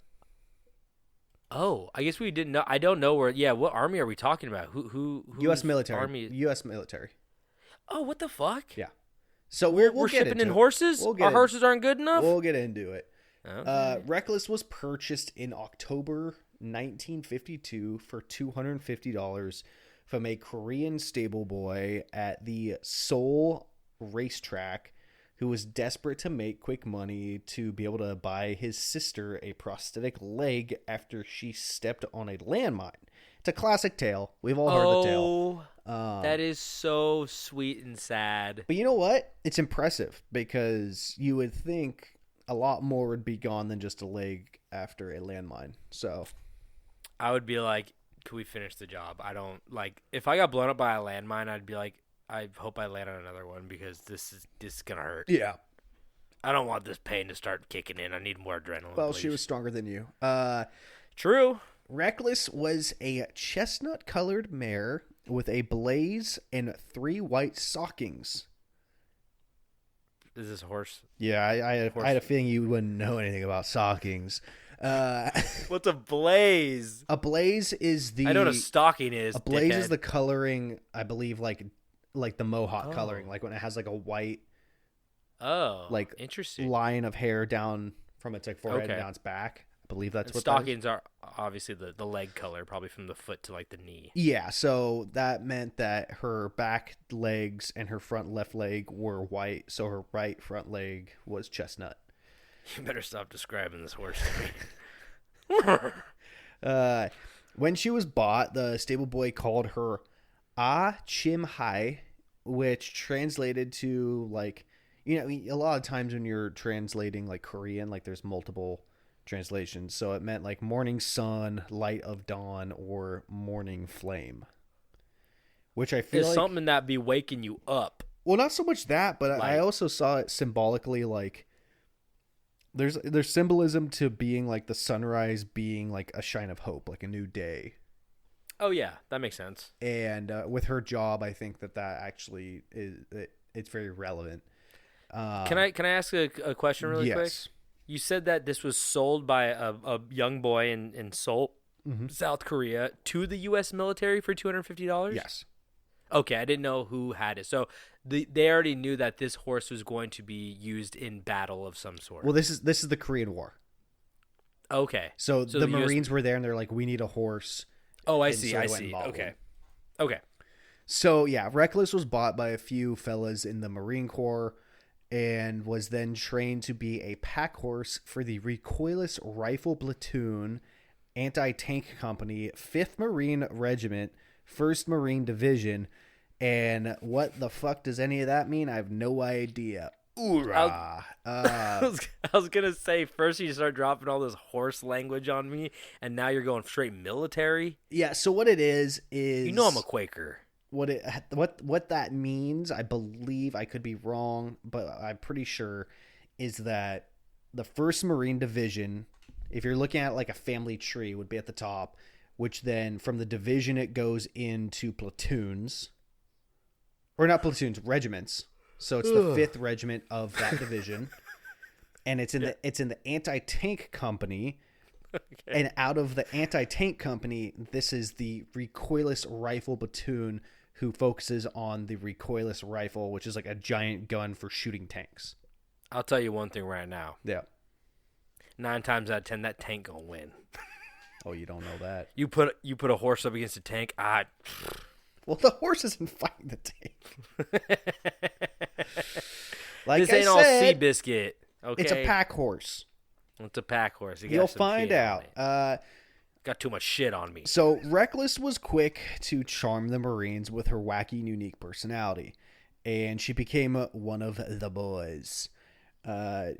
[SPEAKER 6] Oh. I guess we didn't know. I don't know where. Yeah. What army are we talking about? Who
[SPEAKER 7] U.S. military.
[SPEAKER 6] Army?
[SPEAKER 7] U.S. military.
[SPEAKER 6] Oh, what the fuck?
[SPEAKER 7] Yeah. So we're
[SPEAKER 6] We're
[SPEAKER 7] get
[SPEAKER 6] shipping
[SPEAKER 7] into
[SPEAKER 6] in
[SPEAKER 7] it.
[SPEAKER 6] horses.
[SPEAKER 7] We'll get
[SPEAKER 6] Our
[SPEAKER 7] in-
[SPEAKER 6] horses aren't good enough.
[SPEAKER 7] We'll get into it.
[SPEAKER 6] Okay.
[SPEAKER 7] Reckless was purchased in October 1952 for $250 from a Korean stable boy at the Seoul racetrack who was desperate to make quick money to be able to buy his sister a prosthetic leg after she stepped on a landmine. It's a classic tale. We've all heard the tale.
[SPEAKER 6] That is so sweet and sad.
[SPEAKER 7] But you know what? It's impressive because you would think a lot more would be gone than just a leg after a landmine. So
[SPEAKER 6] I would be like, "Can we finish the job?" I don't like if I got blown up by a landmine. I'd be like, "I hope I land on another one because this is gonna hurt."
[SPEAKER 7] yeah.
[SPEAKER 6] I don't want this pain to start kicking in. I need more adrenaline.
[SPEAKER 7] Well,
[SPEAKER 6] please.
[SPEAKER 7] she was stronger than you.
[SPEAKER 6] True.
[SPEAKER 7] Reckless was a chestnut-colored mare with a blaze and 3 white stockings.
[SPEAKER 6] Is this a horse?
[SPEAKER 7] Yeah, I had a feeling you wouldn't know anything about stockings.
[SPEAKER 6] What's a blaze?
[SPEAKER 7] A blaze is the
[SPEAKER 6] I know what a stocking is.
[SPEAKER 7] a blaze is
[SPEAKER 6] dickhead.
[SPEAKER 7] the coloring, I believe, like the mohawk
[SPEAKER 6] Oh.
[SPEAKER 7] coloring, like when it has like a white
[SPEAKER 6] like interesting.
[SPEAKER 7] line of hair down from its like forehead
[SPEAKER 6] Okay.
[SPEAKER 7] down its back. I believe that's
[SPEAKER 6] And
[SPEAKER 7] what that is.
[SPEAKER 6] stockings are obviously the leg color, probably from the foot to like the knee.
[SPEAKER 7] Yeah, so that meant that her back legs and her front left leg were white, so her right front leg was chestnut.
[SPEAKER 6] You better stop describing this horse to me.
[SPEAKER 7] When she was bought, the stable boy called her Ah Chim Hai, which translated to like, you know, a lot of times when you're translating like Korean, like there's multiple translations. So it meant like morning sun, light of dawn, or morning flame. Which I feel
[SPEAKER 6] It's
[SPEAKER 7] like
[SPEAKER 6] something that be waking you up.
[SPEAKER 7] well, not so much that, but I
[SPEAKER 6] Like-
[SPEAKER 7] also saw it symbolically like there's symbolism to being like the sunrise being like a shine of hope, like a new day.
[SPEAKER 6] Oh yeah, that makes sense.
[SPEAKER 7] And with her job, I think that actually it's very relevant.
[SPEAKER 6] Can I ask a question really quick?
[SPEAKER 7] Yes.
[SPEAKER 6] You said that this was sold by a young boy in Seoul,
[SPEAKER 7] Mm-hmm.
[SPEAKER 6] South Korea, to the U.S. military for $250.
[SPEAKER 7] Yes.
[SPEAKER 6] Okay, I didn't know who had it. So they already knew that this horse was going to be used in battle of some sort.
[SPEAKER 7] Well, this is the Korean War.
[SPEAKER 6] Okay.
[SPEAKER 7] So the
[SPEAKER 6] US
[SPEAKER 7] Marines were there, and they're like, we need a horse.
[SPEAKER 6] Oh, I
[SPEAKER 7] and
[SPEAKER 6] see.
[SPEAKER 7] so
[SPEAKER 6] I
[SPEAKER 7] it went
[SPEAKER 6] see.
[SPEAKER 7] bottled.
[SPEAKER 6] Okay. Okay.
[SPEAKER 7] So yeah, Reckless was bought by a few fellas in the Marine Corps and was then trained to be a pack horse for the recoilless rifle platoon, anti-tank company, 5th Marine Regiment, 1st Marine Division. And what the fuck does any of that mean? I have no idea. Hoorah.
[SPEAKER 6] I was gonna say first you start dropping all this horse language on me, and now you're going straight military.
[SPEAKER 7] Yeah, so what it is
[SPEAKER 6] You know I'm a Quaker.
[SPEAKER 7] what that means, I believe, I could be wrong, but I'm pretty sure, is that the 1st Marine Division, if you're looking at like a family tree, would be at the top, which then from the division it goes into platoons. Or not platoons, regiments. So it's the 5th regiment of that division. And it's in the anti-tank company. Okay. And out of the anti-tank company, this is the recoilless rifle platoon who focuses on the recoilless rifle, which is like a giant gun for shooting tanks.
[SPEAKER 6] I'll tell you one thing right now.
[SPEAKER 7] Yeah.
[SPEAKER 6] 9 times out of 10, that tank gonna win.
[SPEAKER 7] Oh, you don't know that.
[SPEAKER 6] You put a horse up against a tank.
[SPEAKER 7] Well, the horse isn't fighting the tank. Like
[SPEAKER 6] this
[SPEAKER 7] I
[SPEAKER 6] ain't all
[SPEAKER 7] said,
[SPEAKER 6] Seabiscuit. Okay,
[SPEAKER 7] it's a pack horse.
[SPEAKER 6] It's a pack horse.
[SPEAKER 7] You'll find out.
[SPEAKER 6] Got too much shit on me.
[SPEAKER 7] So Reckless was quick to charm the Marines with her wacky and unique personality, and she became one of the boys.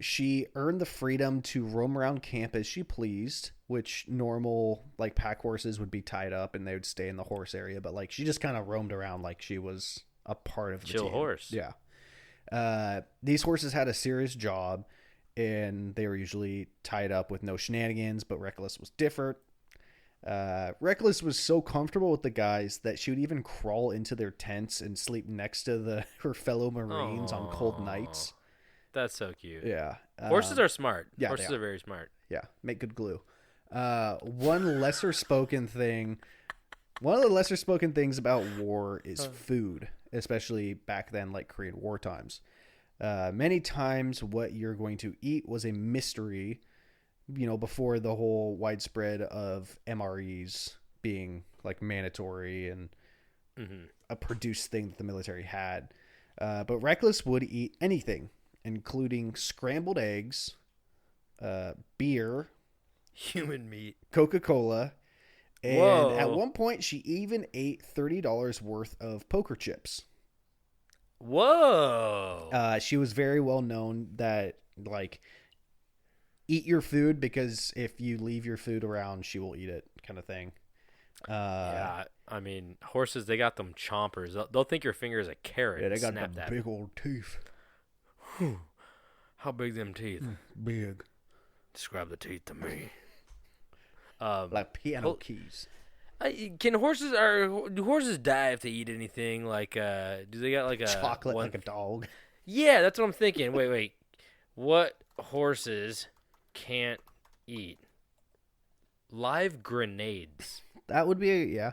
[SPEAKER 7] She earned the freedom to roam around camp as she pleased, which normal like pack horses would be tied up and they would stay in the horse area, but like she just kind of roamed around like she was a part of the
[SPEAKER 6] chill
[SPEAKER 7] team.
[SPEAKER 6] Horse.
[SPEAKER 7] Yeah. These horses had a serious job, and they were usually tied up with no shenanigans, but Reckless was different. Reckless was so comfortable with the guys that she would even crawl into their tents and sleep next to her fellow Marines on cold nights.
[SPEAKER 6] That's so cute.
[SPEAKER 7] Yeah.
[SPEAKER 6] Horses are smart.
[SPEAKER 7] Yeah,
[SPEAKER 6] Horses are very smart.
[SPEAKER 7] Yeah. Make good glue. One of the lesser spoken things about war is food, especially back then, like Korean War times. Many times what you're going to eat was a mystery, before the whole widespread of MREs being like mandatory and a produced thing that the military had. But Reckless would eat anything, including scrambled eggs, beer,
[SPEAKER 6] human meat,
[SPEAKER 7] Coca-Cola, and
[SPEAKER 6] Whoa.
[SPEAKER 7] At one point she even ate $30 worth of poker chips.
[SPEAKER 6] Whoa.
[SPEAKER 7] She was very well known that like eat your food, because if you leave your food around, she will eat it, kind of thing.
[SPEAKER 6] Yeah, I mean, horses, they got them chompers. They'll think your finger is a carrot.
[SPEAKER 7] Yeah, they got
[SPEAKER 6] snap
[SPEAKER 7] them big old teeth.
[SPEAKER 6] How big them teeth?
[SPEAKER 7] Big.
[SPEAKER 6] Describe the teeth to me.
[SPEAKER 7] Like piano keys.
[SPEAKER 6] Do horses die if they eat anything? Like, do they got like a
[SPEAKER 7] chocolate like a dog?
[SPEAKER 6] Yeah, that's what I'm thinking. Wait. What horses can't eat? Live grenades.
[SPEAKER 7] That would be yeah.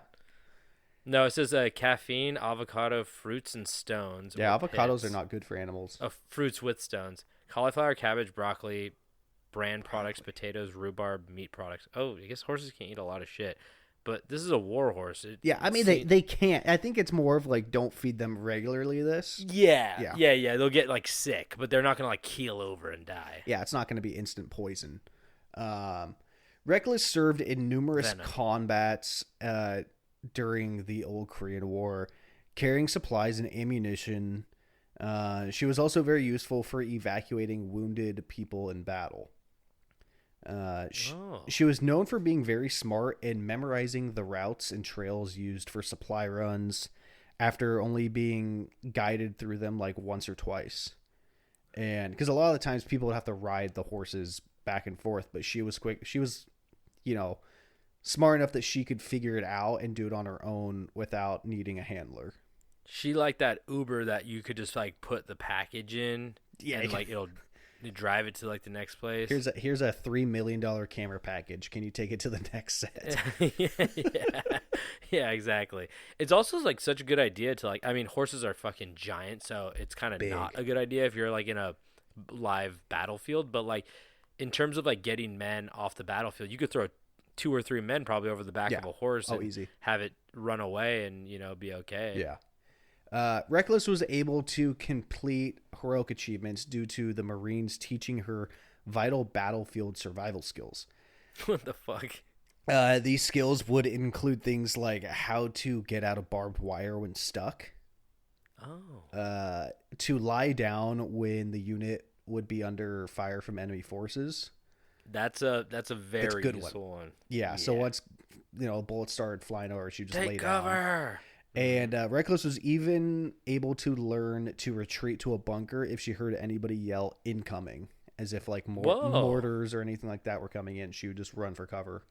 [SPEAKER 6] No, it says caffeine, avocado, fruits, and stones.
[SPEAKER 7] Yeah, avocados are not good for animals.
[SPEAKER 6] Fruits with stones. Cauliflower, cabbage, broccoli, bran products, potatoes, rhubarb, meat products. Oh, I guess horses can't eat a lot of shit. But this is a war horse.
[SPEAKER 7] I mean, they can't. I think it's more of like, don't feed them regularly this.
[SPEAKER 6] Yeah. They'll get like sick, but they're not going to like keel over and die.
[SPEAKER 7] Yeah, it's not going to be instant poison. Reckless served in numerous combats during the old Korean War, carrying supplies and ammunition. She was also very useful for evacuating wounded people in battle. She was known for being very smart and memorizing the routes and trails used for supply runs after only being guided through them like once or twice. And because a lot of the times people would have to ride the horses back and forth, but she was quick. She was, smart enough that she could figure it out and do it on her own without needing a handler.
[SPEAKER 6] She like that Uber that you could just like put the package in, and like it'll drive it to like the next place.
[SPEAKER 7] Here's a $3 million camera package. Can you take it to the next set?
[SPEAKER 6] yeah, exactly. It's also like such a good idea to like. I mean, horses are fucking giant, so it's kind of not a good idea if you're like in a live battlefield. But like in terms of like getting men off the battlefield, you could throw 2 or 3 men probably over the back of a horse. And
[SPEAKER 7] easy. Have
[SPEAKER 6] it run away and be okay.
[SPEAKER 7] Yeah. Reckless was able to complete heroic achievements due to the Marines teaching her vital battlefield survival skills.
[SPEAKER 6] What the fuck?
[SPEAKER 7] These skills would include things like how to get out of barbed wire when stuck. To lie down when the unit would be under fire from enemy forces.
[SPEAKER 6] That's a very
[SPEAKER 7] good
[SPEAKER 6] useful one.
[SPEAKER 7] Yeah, so once bullets started flying over, she just
[SPEAKER 6] Take
[SPEAKER 7] lay
[SPEAKER 6] cover.
[SPEAKER 7] down. And Reckless was even able to learn to retreat to a bunker if she heard anybody yell incoming, as if like
[SPEAKER 6] Whoa.
[SPEAKER 7] mortars or anything like that were coming in. She would just run for cover.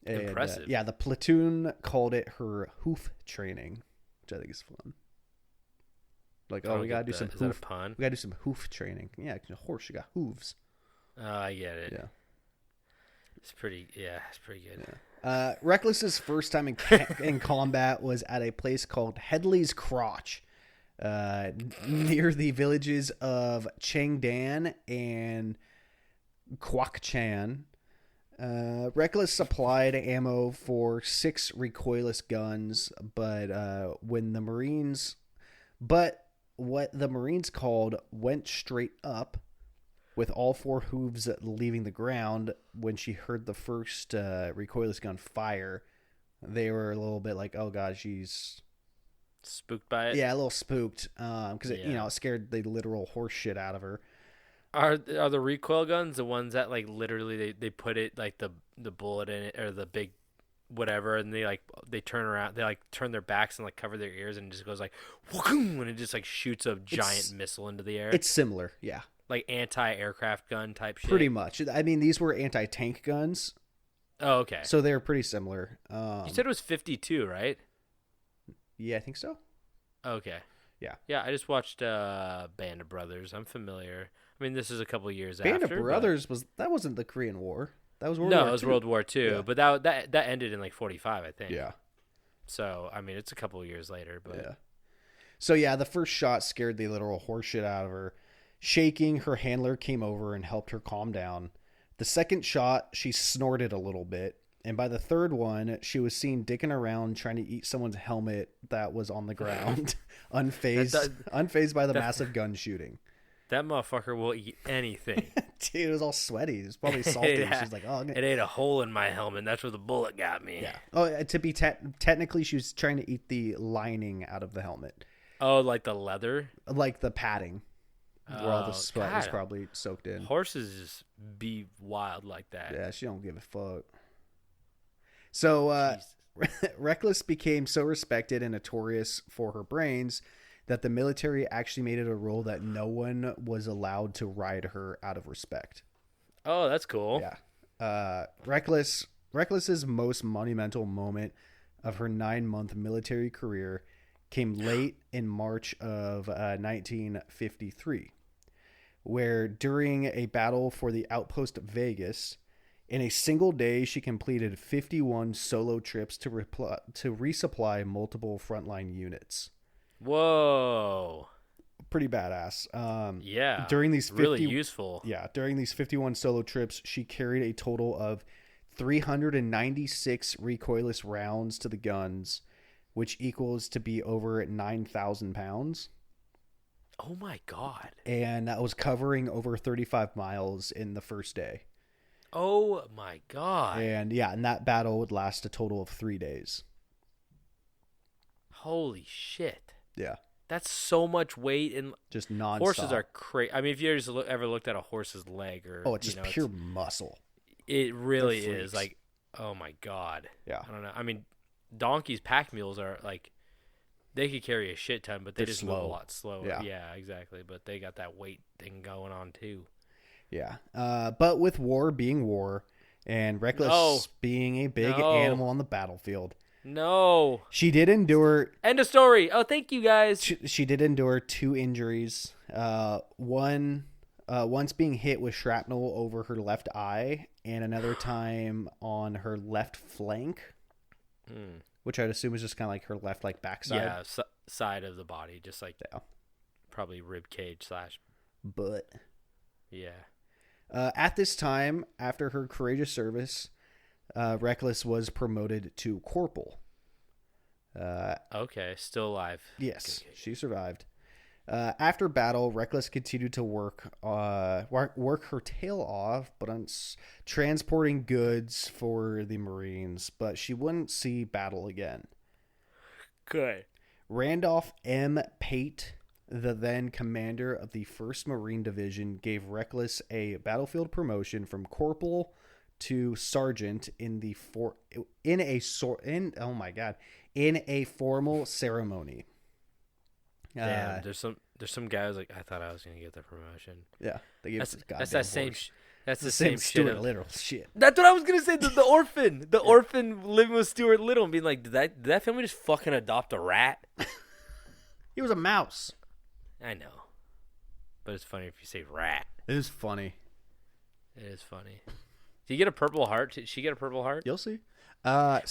[SPEAKER 7] And,
[SPEAKER 6] Impressive.
[SPEAKER 7] yeah, the platoon called it her hoof training, which I think is fun. Like,
[SPEAKER 6] I
[SPEAKER 7] oh,
[SPEAKER 6] don't
[SPEAKER 7] we gotta
[SPEAKER 6] get
[SPEAKER 7] do some
[SPEAKER 6] that. Is that a
[SPEAKER 7] hoof.
[SPEAKER 6] pun?
[SPEAKER 7] We gotta do some hoof training. Yeah, 'cause a horse, you got hooves.
[SPEAKER 6] Oh, I get it.
[SPEAKER 7] Yeah.
[SPEAKER 6] It's pretty good.
[SPEAKER 7] Reckless's first time in combat was at a place called Headley's Crotch, near the villages of Changdan and Kwakchan. Reckless supplied ammo for 6 recoilless guns, but what the Marines called went straight up, with all 4 hooves leaving the ground when she heard the first recoilless gun fire. They were a little bit like, oh god, she's
[SPEAKER 6] Spooked by it.
[SPEAKER 7] yeah, a little spooked, because it
[SPEAKER 6] Yeah.
[SPEAKER 7] it scared the literal horse shit out of her.
[SPEAKER 6] Are the recoil guns the ones that like literally they put it like the bullet in it or the big whatever and they turn around, they like turn their backs and like cover their ears and it just goes like whoosh, and it just like shoots a giant missile into the air.
[SPEAKER 7] It's similar, yeah,
[SPEAKER 6] like anti-aircraft gun type shit.
[SPEAKER 7] pretty much. I mean, these were anti-tank guns,
[SPEAKER 6] Oh, okay.
[SPEAKER 7] so they're pretty similar.
[SPEAKER 6] You said it was 52, right?
[SPEAKER 7] Yeah, I think so.
[SPEAKER 6] Okay.
[SPEAKER 7] Yeah.
[SPEAKER 6] Yeah, I just watched Band of Brothers. I'm familiar. I mean, this is a couple years
[SPEAKER 7] Band
[SPEAKER 6] after.
[SPEAKER 7] of Brothers wasn't the Korean War. That was World
[SPEAKER 6] No,
[SPEAKER 7] War
[SPEAKER 6] it was
[SPEAKER 7] II.
[SPEAKER 6] World War II,
[SPEAKER 7] Yeah.
[SPEAKER 6] but that ended in like 45, I think.
[SPEAKER 7] Yeah.
[SPEAKER 6] So, I mean, it's a couple years later, but
[SPEAKER 7] Yeah. So yeah, the first shot scared the literal horse shit out of her. Shaking, her handler came over and helped her calm down. The second shot, she snorted a little bit. And by the third one, she was seen dicking around trying to eat someone's helmet that was on the ground, unfazed by the massive gun shooting.
[SPEAKER 6] that motherfucker will eat anything.
[SPEAKER 7] Dude, it was all sweaty. It was probably salty.
[SPEAKER 6] Yeah.
[SPEAKER 7] She's like, oh,
[SPEAKER 6] It ate a hole in my helmet. That's where the bullet got me.
[SPEAKER 7] yeah. Oh, to be technically, she was trying to eat the lining out of the helmet,
[SPEAKER 6] Oh, like the leather?
[SPEAKER 7] like the padding, where all the
[SPEAKER 6] Oh,
[SPEAKER 7] sweat was
[SPEAKER 6] God.
[SPEAKER 7] probably soaked in.
[SPEAKER 6] Horses just be wild like that.
[SPEAKER 7] Yeah, she don't give a fuck. So,
[SPEAKER 6] Jesus.
[SPEAKER 7] Reckless became so respected and notorious for her brains that the military actually made it a rule that no one was allowed to ride her out of respect.
[SPEAKER 6] Oh, that's cool.
[SPEAKER 7] Yeah. Reckless's most monumental moment of her 9-month military career came late in March of 1953, where during a battle for the outpost of Vegas, in a single day, she completed 51 solo trips to resupply multiple frontline units.
[SPEAKER 6] Whoa.
[SPEAKER 7] Pretty badass.
[SPEAKER 6] Yeah.
[SPEAKER 7] During these
[SPEAKER 6] really useful.
[SPEAKER 7] Yeah, during these 51 solo trips, she carried a total of 396 recoilless rounds to the guns, which equals to be over 9,000 pounds.
[SPEAKER 6] Oh my God.
[SPEAKER 7] And that was covering over 35 miles in the first day.
[SPEAKER 6] Oh my God.
[SPEAKER 7] And yeah, and that battle would last a total of 3 days.
[SPEAKER 6] Holy shit.
[SPEAKER 7] Yeah.
[SPEAKER 6] That's so much weight, and
[SPEAKER 7] Just nonstop.
[SPEAKER 6] horses are crazy. I mean, if you ever looked at a horse's leg, or
[SPEAKER 7] Oh, it's just pure muscle.
[SPEAKER 6] it really
[SPEAKER 7] They're
[SPEAKER 6] is.
[SPEAKER 7] freaks.
[SPEAKER 6] Like, oh my God.
[SPEAKER 7] Yeah.
[SPEAKER 6] I don't know. I mean, donkeys, pack mules are like, they could carry a shit ton, but they
[SPEAKER 7] They're
[SPEAKER 6] just move a
[SPEAKER 7] slow.
[SPEAKER 6] lot slower.
[SPEAKER 7] Yeah.
[SPEAKER 6] Yeah, exactly. But they got that weight thing going on too.
[SPEAKER 7] Yeah. But with war being war and Reckless
[SPEAKER 6] No.
[SPEAKER 7] being a big
[SPEAKER 6] No.
[SPEAKER 7] animal on the battlefield,
[SPEAKER 6] No.
[SPEAKER 7] she did endure
[SPEAKER 6] End of story. Oh, thank you guys.
[SPEAKER 7] she did endure 2 injuries. Once being hit with shrapnel over her left eye, and another time on her left flank, which I'd assume is just kind of like her left backside.
[SPEAKER 6] Yeah, side of the body, just like
[SPEAKER 7] Yeah.
[SPEAKER 6] probably rib cage /
[SPEAKER 7] But
[SPEAKER 6] yeah.
[SPEAKER 7] at this time, after her courageous service, Reckless was promoted to corporal.
[SPEAKER 6] Okay, still alive.
[SPEAKER 7] Yes,
[SPEAKER 6] Good.
[SPEAKER 7] she survived. After battle, Reckless continued to work her tail off, but on transporting goods for the Marines. But she wouldn't see battle again.
[SPEAKER 6] Good.
[SPEAKER 7] Randolph M. Pate, the then commander of the 1st Marine Division, gave Reckless a battlefield promotion from corporal to sergeant in in a formal ceremony.
[SPEAKER 6] Damn, there's some guy who's like, I thought I was gonna get the promotion.
[SPEAKER 7] Yeah, they gave
[SPEAKER 6] That's
[SPEAKER 7] this goddamn
[SPEAKER 6] that's that same.
[SPEAKER 7] horse.
[SPEAKER 6] That's the
[SPEAKER 7] The
[SPEAKER 6] same shit.
[SPEAKER 7] Stuart Little shit.
[SPEAKER 6] That's what I was gonna say. The orphan, the orphan living with Stuart Little, and being like, did that family just fucking adopt a rat?
[SPEAKER 7] He was a mouse.
[SPEAKER 6] I know, but it's funny if you say rat.
[SPEAKER 7] It is funny.
[SPEAKER 6] It is funny. Did you get a Purple Heart? Did she get a Purple Heart?
[SPEAKER 7] You'll see.
[SPEAKER 6] Why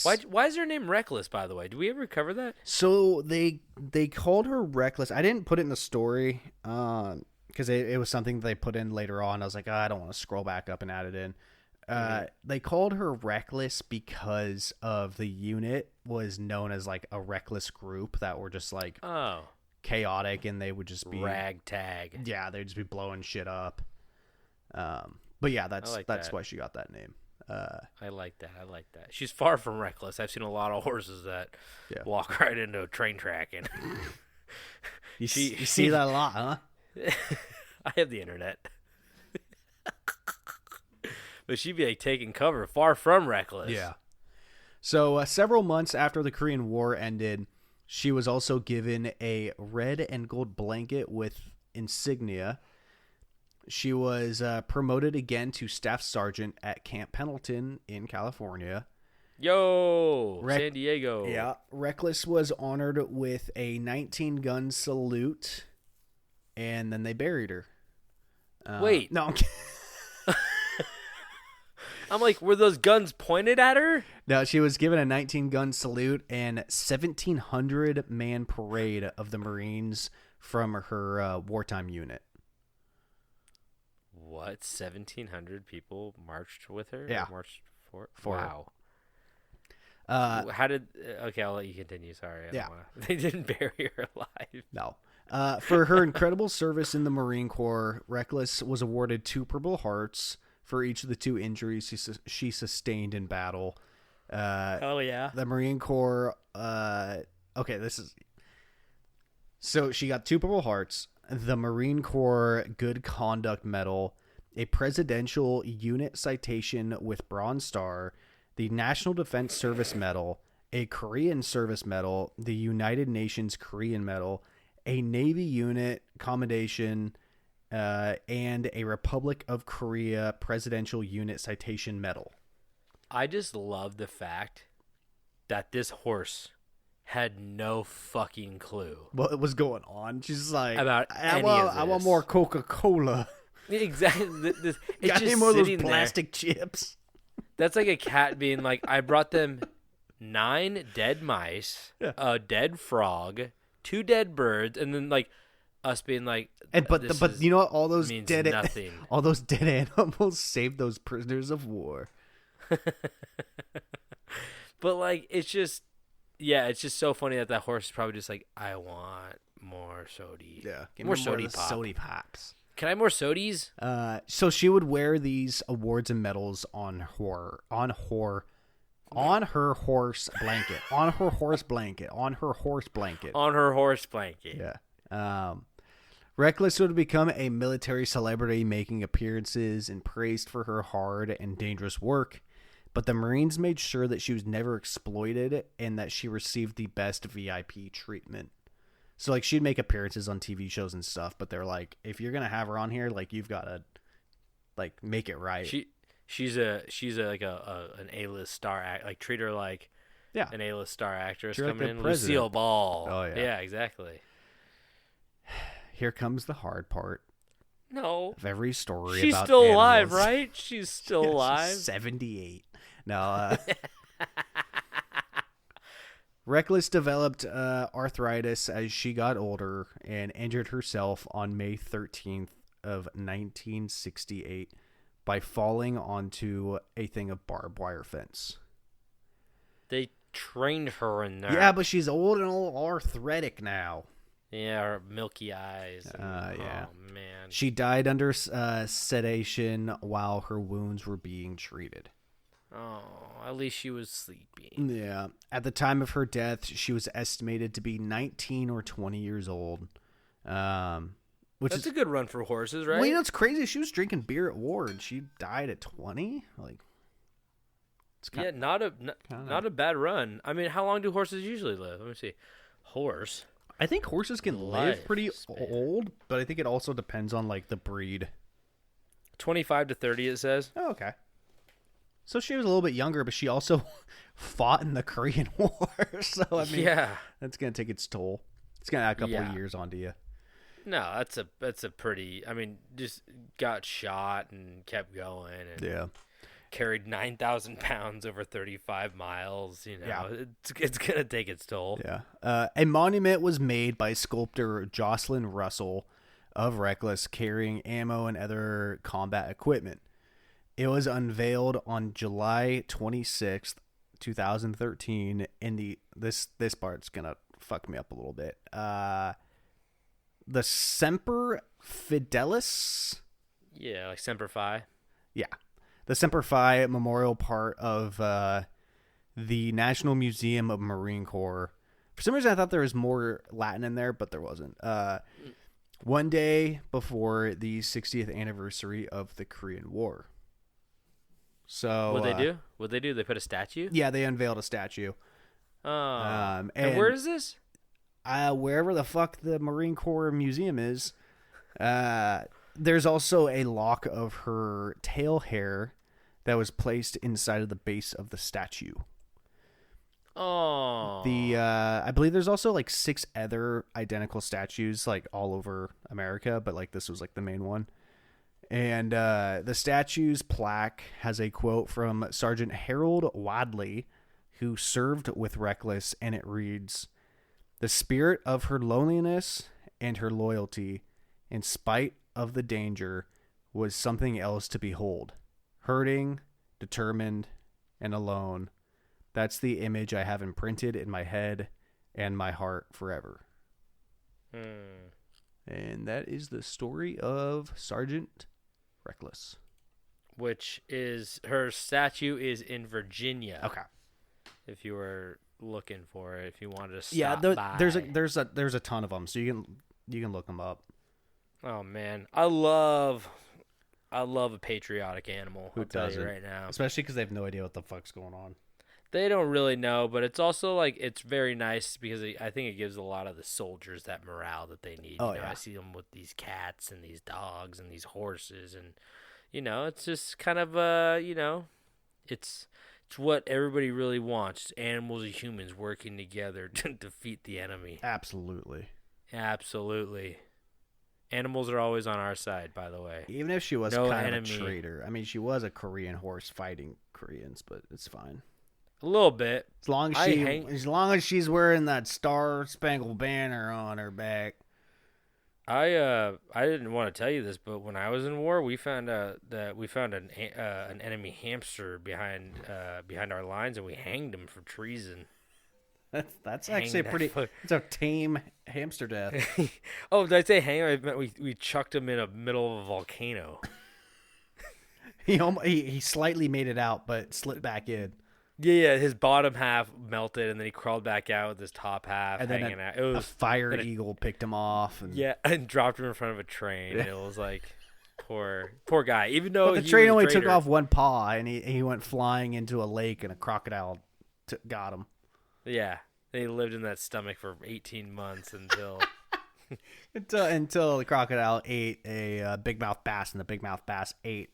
[SPEAKER 6] is her name Reckless? By the way, did we ever cover that?
[SPEAKER 7] So they called her Reckless. I didn't put it in the story because it was something they put in later on. I was like, I don't want to scroll back up and add it in. They called her Reckless because of the unit was known as like a reckless group that were just like chaotic, and they would just be
[SPEAKER 6] ragtag.
[SPEAKER 7] Yeah, they'd just be blowing shit up. But yeah, that's
[SPEAKER 6] that.
[SPEAKER 7] why she got that name.
[SPEAKER 6] I like that. She's far from reckless. I've seen a lot of horses that walk right into a train track, and
[SPEAKER 7] you see that a lot, huh?
[SPEAKER 6] I have the internet. But she'd be like taking cover, far from reckless.
[SPEAKER 7] Yeah. So several months after the Korean War ended, she was also given a red and gold blanket with insignia. She was promoted again to staff sergeant at Camp Pendleton in California.
[SPEAKER 6] Yo, San Diego.
[SPEAKER 7] Yeah. Reckless was honored with a 19-gun salute, and then they buried her.
[SPEAKER 6] Wait.
[SPEAKER 7] No,
[SPEAKER 6] I'm like, were those guns pointed at her?
[SPEAKER 7] No, she was given a 19-gun salute and 1,700-man parade of the Marines from her wartime unit.
[SPEAKER 6] What? 1,700 people marched with her?
[SPEAKER 7] Yeah.
[SPEAKER 6] Or marched for
[SPEAKER 7] Wow.
[SPEAKER 6] How did... Okay, I'll let you continue. Sorry. They didn't bury her alive.
[SPEAKER 7] No. For her incredible service in the Marine Corps, Reckless was awarded 2 Purple Hearts for each of the 2 injuries she sustained in battle.
[SPEAKER 6] Oh, yeah.
[SPEAKER 7] The Marine Corps... okay, this is... So she got 2 Purple Hearts, the Marine Corps Good Conduct Medal, a Presidential Unit Citation with Bronze Star, the National Defense Service Medal, a Korean Service Medal, the United Nations Korean Medal, a Navy Unit Commendation, and a Republic of Korea Presidential Unit Citation Medal.
[SPEAKER 6] I just love the fact that this horse had no fucking clue
[SPEAKER 7] what was going on. She's like,
[SPEAKER 6] about
[SPEAKER 7] I want more Coca-Cola.
[SPEAKER 6] Exactly.
[SPEAKER 7] Got any more of those plastic chips?
[SPEAKER 6] That's like a cat being like, I brought them 9 dead mice, a dead frog, 2 dead birds, and then like us being like,
[SPEAKER 7] but you know what? All those
[SPEAKER 6] means
[SPEAKER 7] dead
[SPEAKER 6] nothing.
[SPEAKER 7] All those dead animals saved those prisoners of war.
[SPEAKER 6] But like, it's just so funny that horse is probably just like, I want more sodies.
[SPEAKER 7] Yeah,
[SPEAKER 6] more sody pop.
[SPEAKER 7] Sody pops.
[SPEAKER 6] Can I have more sodies?
[SPEAKER 7] So she would wear these awards and medals on her horse blanket. On her horse blanket. Yeah. Reckless would become a military celebrity, making appearances and praised for her hard and dangerous work. But the Marines made sure that she was never exploited and that she received the best VIP treatment. So, like, she'd make appearances on TV shows and stuff, but they're like, if you're gonna have her on here, like, you've got to, like, make it right.
[SPEAKER 6] She's an A-list star act. Like, treat her like an A-list star actress coming in. Lucille Ball.
[SPEAKER 7] Oh yeah.
[SPEAKER 6] Yeah, exactly.
[SPEAKER 7] Here comes the hard part.
[SPEAKER 6] No.
[SPEAKER 7] Of every story.
[SPEAKER 6] She's
[SPEAKER 7] about
[SPEAKER 6] still
[SPEAKER 7] animals.
[SPEAKER 6] alive, right? She's still alive.
[SPEAKER 7] She's 78. No. Reckless developed arthritis as she got older and injured herself on May 13th of 1968 by falling onto a thing of barbed wire fence.
[SPEAKER 6] They trained her in there.
[SPEAKER 7] Yeah, but she's old and all arthritic now.
[SPEAKER 6] Yeah, her milky eyes.
[SPEAKER 7] Yeah.
[SPEAKER 6] Oh, man.
[SPEAKER 7] She died under sedation while her wounds were being treated.
[SPEAKER 6] Oh, at least she was sleeping.
[SPEAKER 7] Yeah. At the time of her death, she was estimated to be 19 or 20 years old. That's
[SPEAKER 6] a good run for horses, right?
[SPEAKER 7] Well, you know, it's crazy. She was drinking beer at war, and she died at 20? Like,
[SPEAKER 6] Yeah, not a bad run. I mean, how long do horses usually live? Let me see. Horse.
[SPEAKER 7] I think horses can live pretty
[SPEAKER 6] Lifespan.
[SPEAKER 7] old, but I think it also depends on like the breed.
[SPEAKER 6] 25 to 30, it says.
[SPEAKER 7] Oh, okay. So she was a little bit younger, but she also fought in the Korean War. So I mean,
[SPEAKER 6] Yeah.
[SPEAKER 7] that's gonna take its toll. It's gonna add a couple of years onto you.
[SPEAKER 6] No, that's a pretty. I mean, just got shot and kept going and
[SPEAKER 7] Yeah.
[SPEAKER 6] carried 9,000 pounds over 35 miles. You know,
[SPEAKER 7] Yeah.
[SPEAKER 6] it's gonna take its toll.
[SPEAKER 7] Yeah. A monument was made by sculptor Jocelyn Russell of Reckless, carrying ammo and other combat equipment. It was unveiled on July 26th, 2013, and this part's gonna fuck me up a little bit. The Semper Fidelis.
[SPEAKER 6] Yeah, like Semper Fi.
[SPEAKER 7] Yeah. The Semper Fi memorial part of the National Museum of Marine Corps. For some reason, I thought there was more Latin in there, but there wasn't. One day before the 60th anniversary of the Korean War. So
[SPEAKER 6] What'd they do? What'd they do? They put a statue?
[SPEAKER 7] Yeah, they unveiled a statue.
[SPEAKER 6] Oh.
[SPEAKER 7] And
[SPEAKER 6] where is this?
[SPEAKER 7] Wherever the fuck the Marine Corps Museum is. There's also a lock of her tail hair that was placed inside of the base of the statue.
[SPEAKER 6] Oh.
[SPEAKER 7] I believe there's also like 6 other identical statues like all over America, but like this was like the main one. And the statue's plaque has a quote from Sergeant Harold Wadley, who served with Reckless, and it reads, "The spirit of her loneliness and her loyalty, in spite of the danger, was something else to behold. Hurting, determined, and alone. That's the image I have imprinted in my head and my heart forever." And that is the story of Sergeant Reckless.
[SPEAKER 6] Which is, her statue is in Virginia.
[SPEAKER 7] Okay.
[SPEAKER 6] If you were looking for it, if you wanted to stop by.
[SPEAKER 7] There's a ton of them, so you can look them up.
[SPEAKER 6] Oh man, I love a patriotic animal.
[SPEAKER 7] Who
[SPEAKER 6] I'll tell
[SPEAKER 7] doesn't?
[SPEAKER 6] you right now.
[SPEAKER 7] Especially because they have no idea what the fuck's going on.
[SPEAKER 6] They don't really know, but it's also like it's very nice because I think it gives a lot of the soldiers that morale that they need.
[SPEAKER 7] Oh,
[SPEAKER 6] you know,
[SPEAKER 7] yeah.
[SPEAKER 6] I see them with these cats and these dogs and these horses, and you know, it's just kind of you know, it's what everybody really wants: animals and humans working together to defeat the enemy.
[SPEAKER 7] Absolutely.
[SPEAKER 6] Absolutely. Animals are always on our side, by the way.
[SPEAKER 7] Even if she was
[SPEAKER 6] No
[SPEAKER 7] kind
[SPEAKER 6] enemy.
[SPEAKER 7] of a traitor. I mean, she was a Korean horse fighting Koreans, but it's fine.
[SPEAKER 6] A little bit.
[SPEAKER 7] As long as she's wearing that Star Spangled Banner on her back.
[SPEAKER 6] I didn't want to tell you this, but when I was in war, we found an enemy hamster behind our lines, and we hanged him for treason.
[SPEAKER 7] That's actually it's a tame hamster death.
[SPEAKER 6] Oh, did I say hang? I meant we chucked him in the middle of a volcano.
[SPEAKER 7] He slightly made it out, but slipped back in.
[SPEAKER 6] Yeah, his bottom half melted, and then he crawled back out with his top half
[SPEAKER 7] And
[SPEAKER 6] hanging
[SPEAKER 7] then
[SPEAKER 6] out. It was
[SPEAKER 7] a fire eagle picked him off. And...
[SPEAKER 6] yeah, and dropped him in front of a train. It was like poor guy. Even though
[SPEAKER 7] But the
[SPEAKER 6] he
[SPEAKER 7] train
[SPEAKER 6] was a
[SPEAKER 7] only took
[SPEAKER 6] traitor.
[SPEAKER 7] off one paw, and he went flying into a lake, and a crocodile got him.
[SPEAKER 6] Yeah, they lived in that stomach for 18 months until
[SPEAKER 7] Until the crocodile ate a big mouth bass, and the big mouth bass ate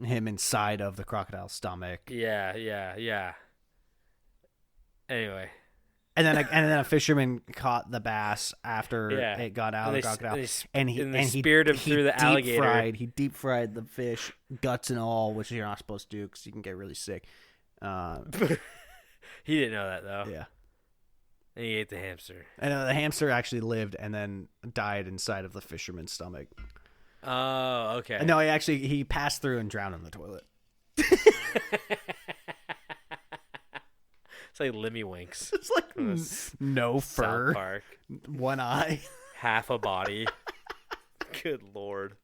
[SPEAKER 7] him inside of the crocodile's stomach.
[SPEAKER 6] yeah. Anyway,
[SPEAKER 7] And then a fisherman caught the bass after
[SPEAKER 6] Yeah.
[SPEAKER 7] it got out of the crocodile,
[SPEAKER 6] and they speared him through the alligator.
[SPEAKER 7] He deep fried the fish, guts and all, which you're not supposed to do because you can get really sick.
[SPEAKER 6] He didn't know that though.
[SPEAKER 7] Yeah,
[SPEAKER 6] And he ate the hamster.
[SPEAKER 7] and the hamster actually lived and then died inside of the fisherman's stomach.
[SPEAKER 6] Oh, okay.
[SPEAKER 7] And no, he passed through and drowned in the toilet.
[SPEAKER 6] It's like Lemmy Winks.
[SPEAKER 7] It's like no fur,
[SPEAKER 6] South Park.
[SPEAKER 7] one eye.
[SPEAKER 6] Half a body. Good lord.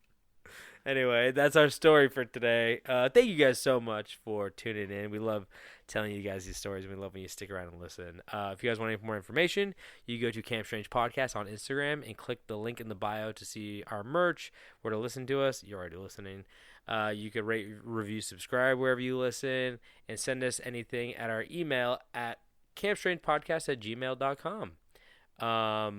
[SPEAKER 6] Anyway, that's our story for today. Thank you guys so much for tuning in. We love telling you guys these stories, and we love when you stick around and listen. If you guys want any more information, you go to Camp Strange Podcast on Instagram and click the link in the bio to see our merch, where to listen to us. You're already listening. You can rate, review, subscribe wherever you listen, and send us anything at our email at campstrangepodcast@gmail.com. I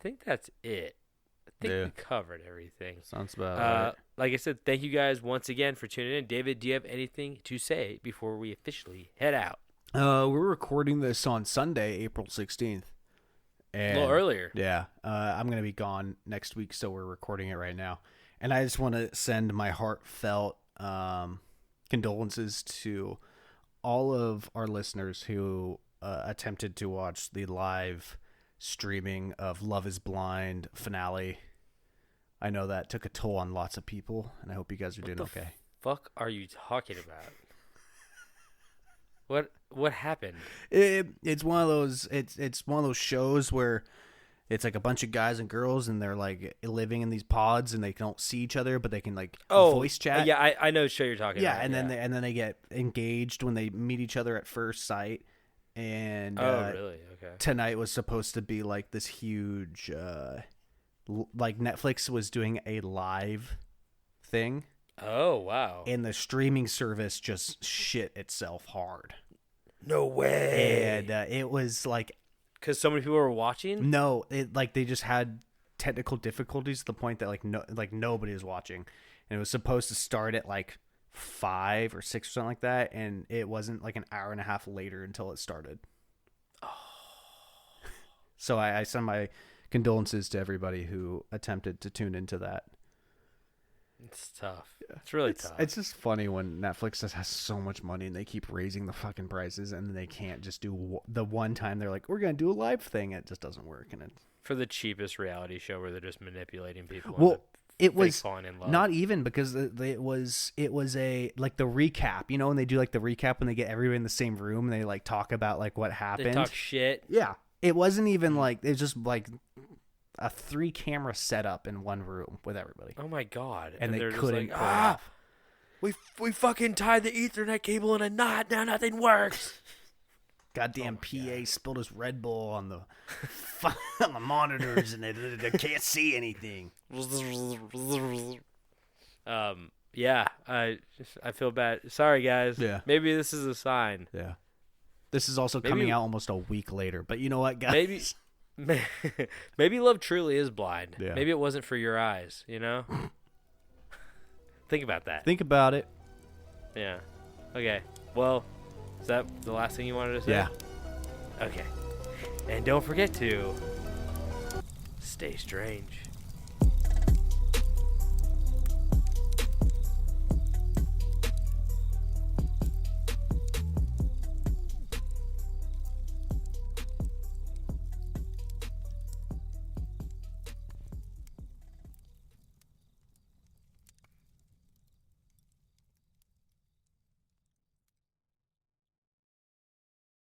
[SPEAKER 6] think that's it. I think we covered everything.
[SPEAKER 7] Sounds about right.
[SPEAKER 6] Like I said, thank you guys once again for tuning in. David, do you have anything to say before we officially head out?
[SPEAKER 7] We're recording this on Sunday, April 16th. And,
[SPEAKER 6] a little earlier.
[SPEAKER 7] Yeah. I'm going to be gone next week, so we're recording it right now. And I just want to send my heartfelt condolences to all of our listeners who attempted to watch the live streaming of Love is Blind finale. I know that took a toll on lots of people, and I hope you guys are doing okay.
[SPEAKER 6] Fuck are you talking about? What happened?
[SPEAKER 7] It's one of those it's one of those shows where it's like a bunch of guys and girls, and they're like living in these pods, and they don't see each other, but they can like voice chat.
[SPEAKER 6] Yeah, I know the show you're talking about.
[SPEAKER 7] And then they get engaged when they meet each other at first sight. And
[SPEAKER 6] really? Okay.
[SPEAKER 7] Tonight was supposed to be like this huge, like Netflix was doing a live thing.
[SPEAKER 6] Oh wow!
[SPEAKER 7] And the streaming service just shit itself hard.
[SPEAKER 6] No way!
[SPEAKER 7] And it was like,
[SPEAKER 6] because so many people were watching.
[SPEAKER 7] No, they just had technical difficulties to the point that nobody was watching, and it was supposed to start at like 5 or 6 or something like that, and it wasn't like an hour and a half later until it started. Oh. So I send my condolences to everybody who attempted to tune into that.
[SPEAKER 6] It's tough. Yeah. It's really tough.
[SPEAKER 7] It's just funny when Netflix just has so much money and they keep raising the fucking prices, and then they can't just do the one time they're like, we're going to do a live thing. It just doesn't work. And
[SPEAKER 6] for the cheapest reality show where they're just manipulating people.
[SPEAKER 7] Well, it was
[SPEAKER 6] falling in love.
[SPEAKER 7] Not even, because it was a like the recap, you know, when they do like the recap when they get everybody in the same room and they like talk about like what happened.
[SPEAKER 6] They talk shit.
[SPEAKER 7] Yeah. It wasn't even like, it was just like a 3-camera setup in one room with everybody.
[SPEAKER 6] Oh my god!
[SPEAKER 7] And they couldn't
[SPEAKER 6] pull it off. We fucking tied the Ethernet cable in a knot. Now nothing works.
[SPEAKER 7] Goddamn PA spilled his Red Bull on the on the monitors, and they can't see anything.
[SPEAKER 6] Yeah, I feel bad. Sorry, guys.
[SPEAKER 7] Yeah.
[SPEAKER 6] Maybe this is a sign.
[SPEAKER 7] Yeah. This is also coming out almost a week later, but you know what, guys?
[SPEAKER 6] Maybe love truly is blind.
[SPEAKER 7] Yeah.
[SPEAKER 6] Maybe it wasn't for your eyes, you know? Think about that.
[SPEAKER 7] Think about it.
[SPEAKER 6] Yeah. Okay. Well, is that the last thing you wanted to say?
[SPEAKER 7] Yeah.
[SPEAKER 6] Okay. And don't forget to stay strange.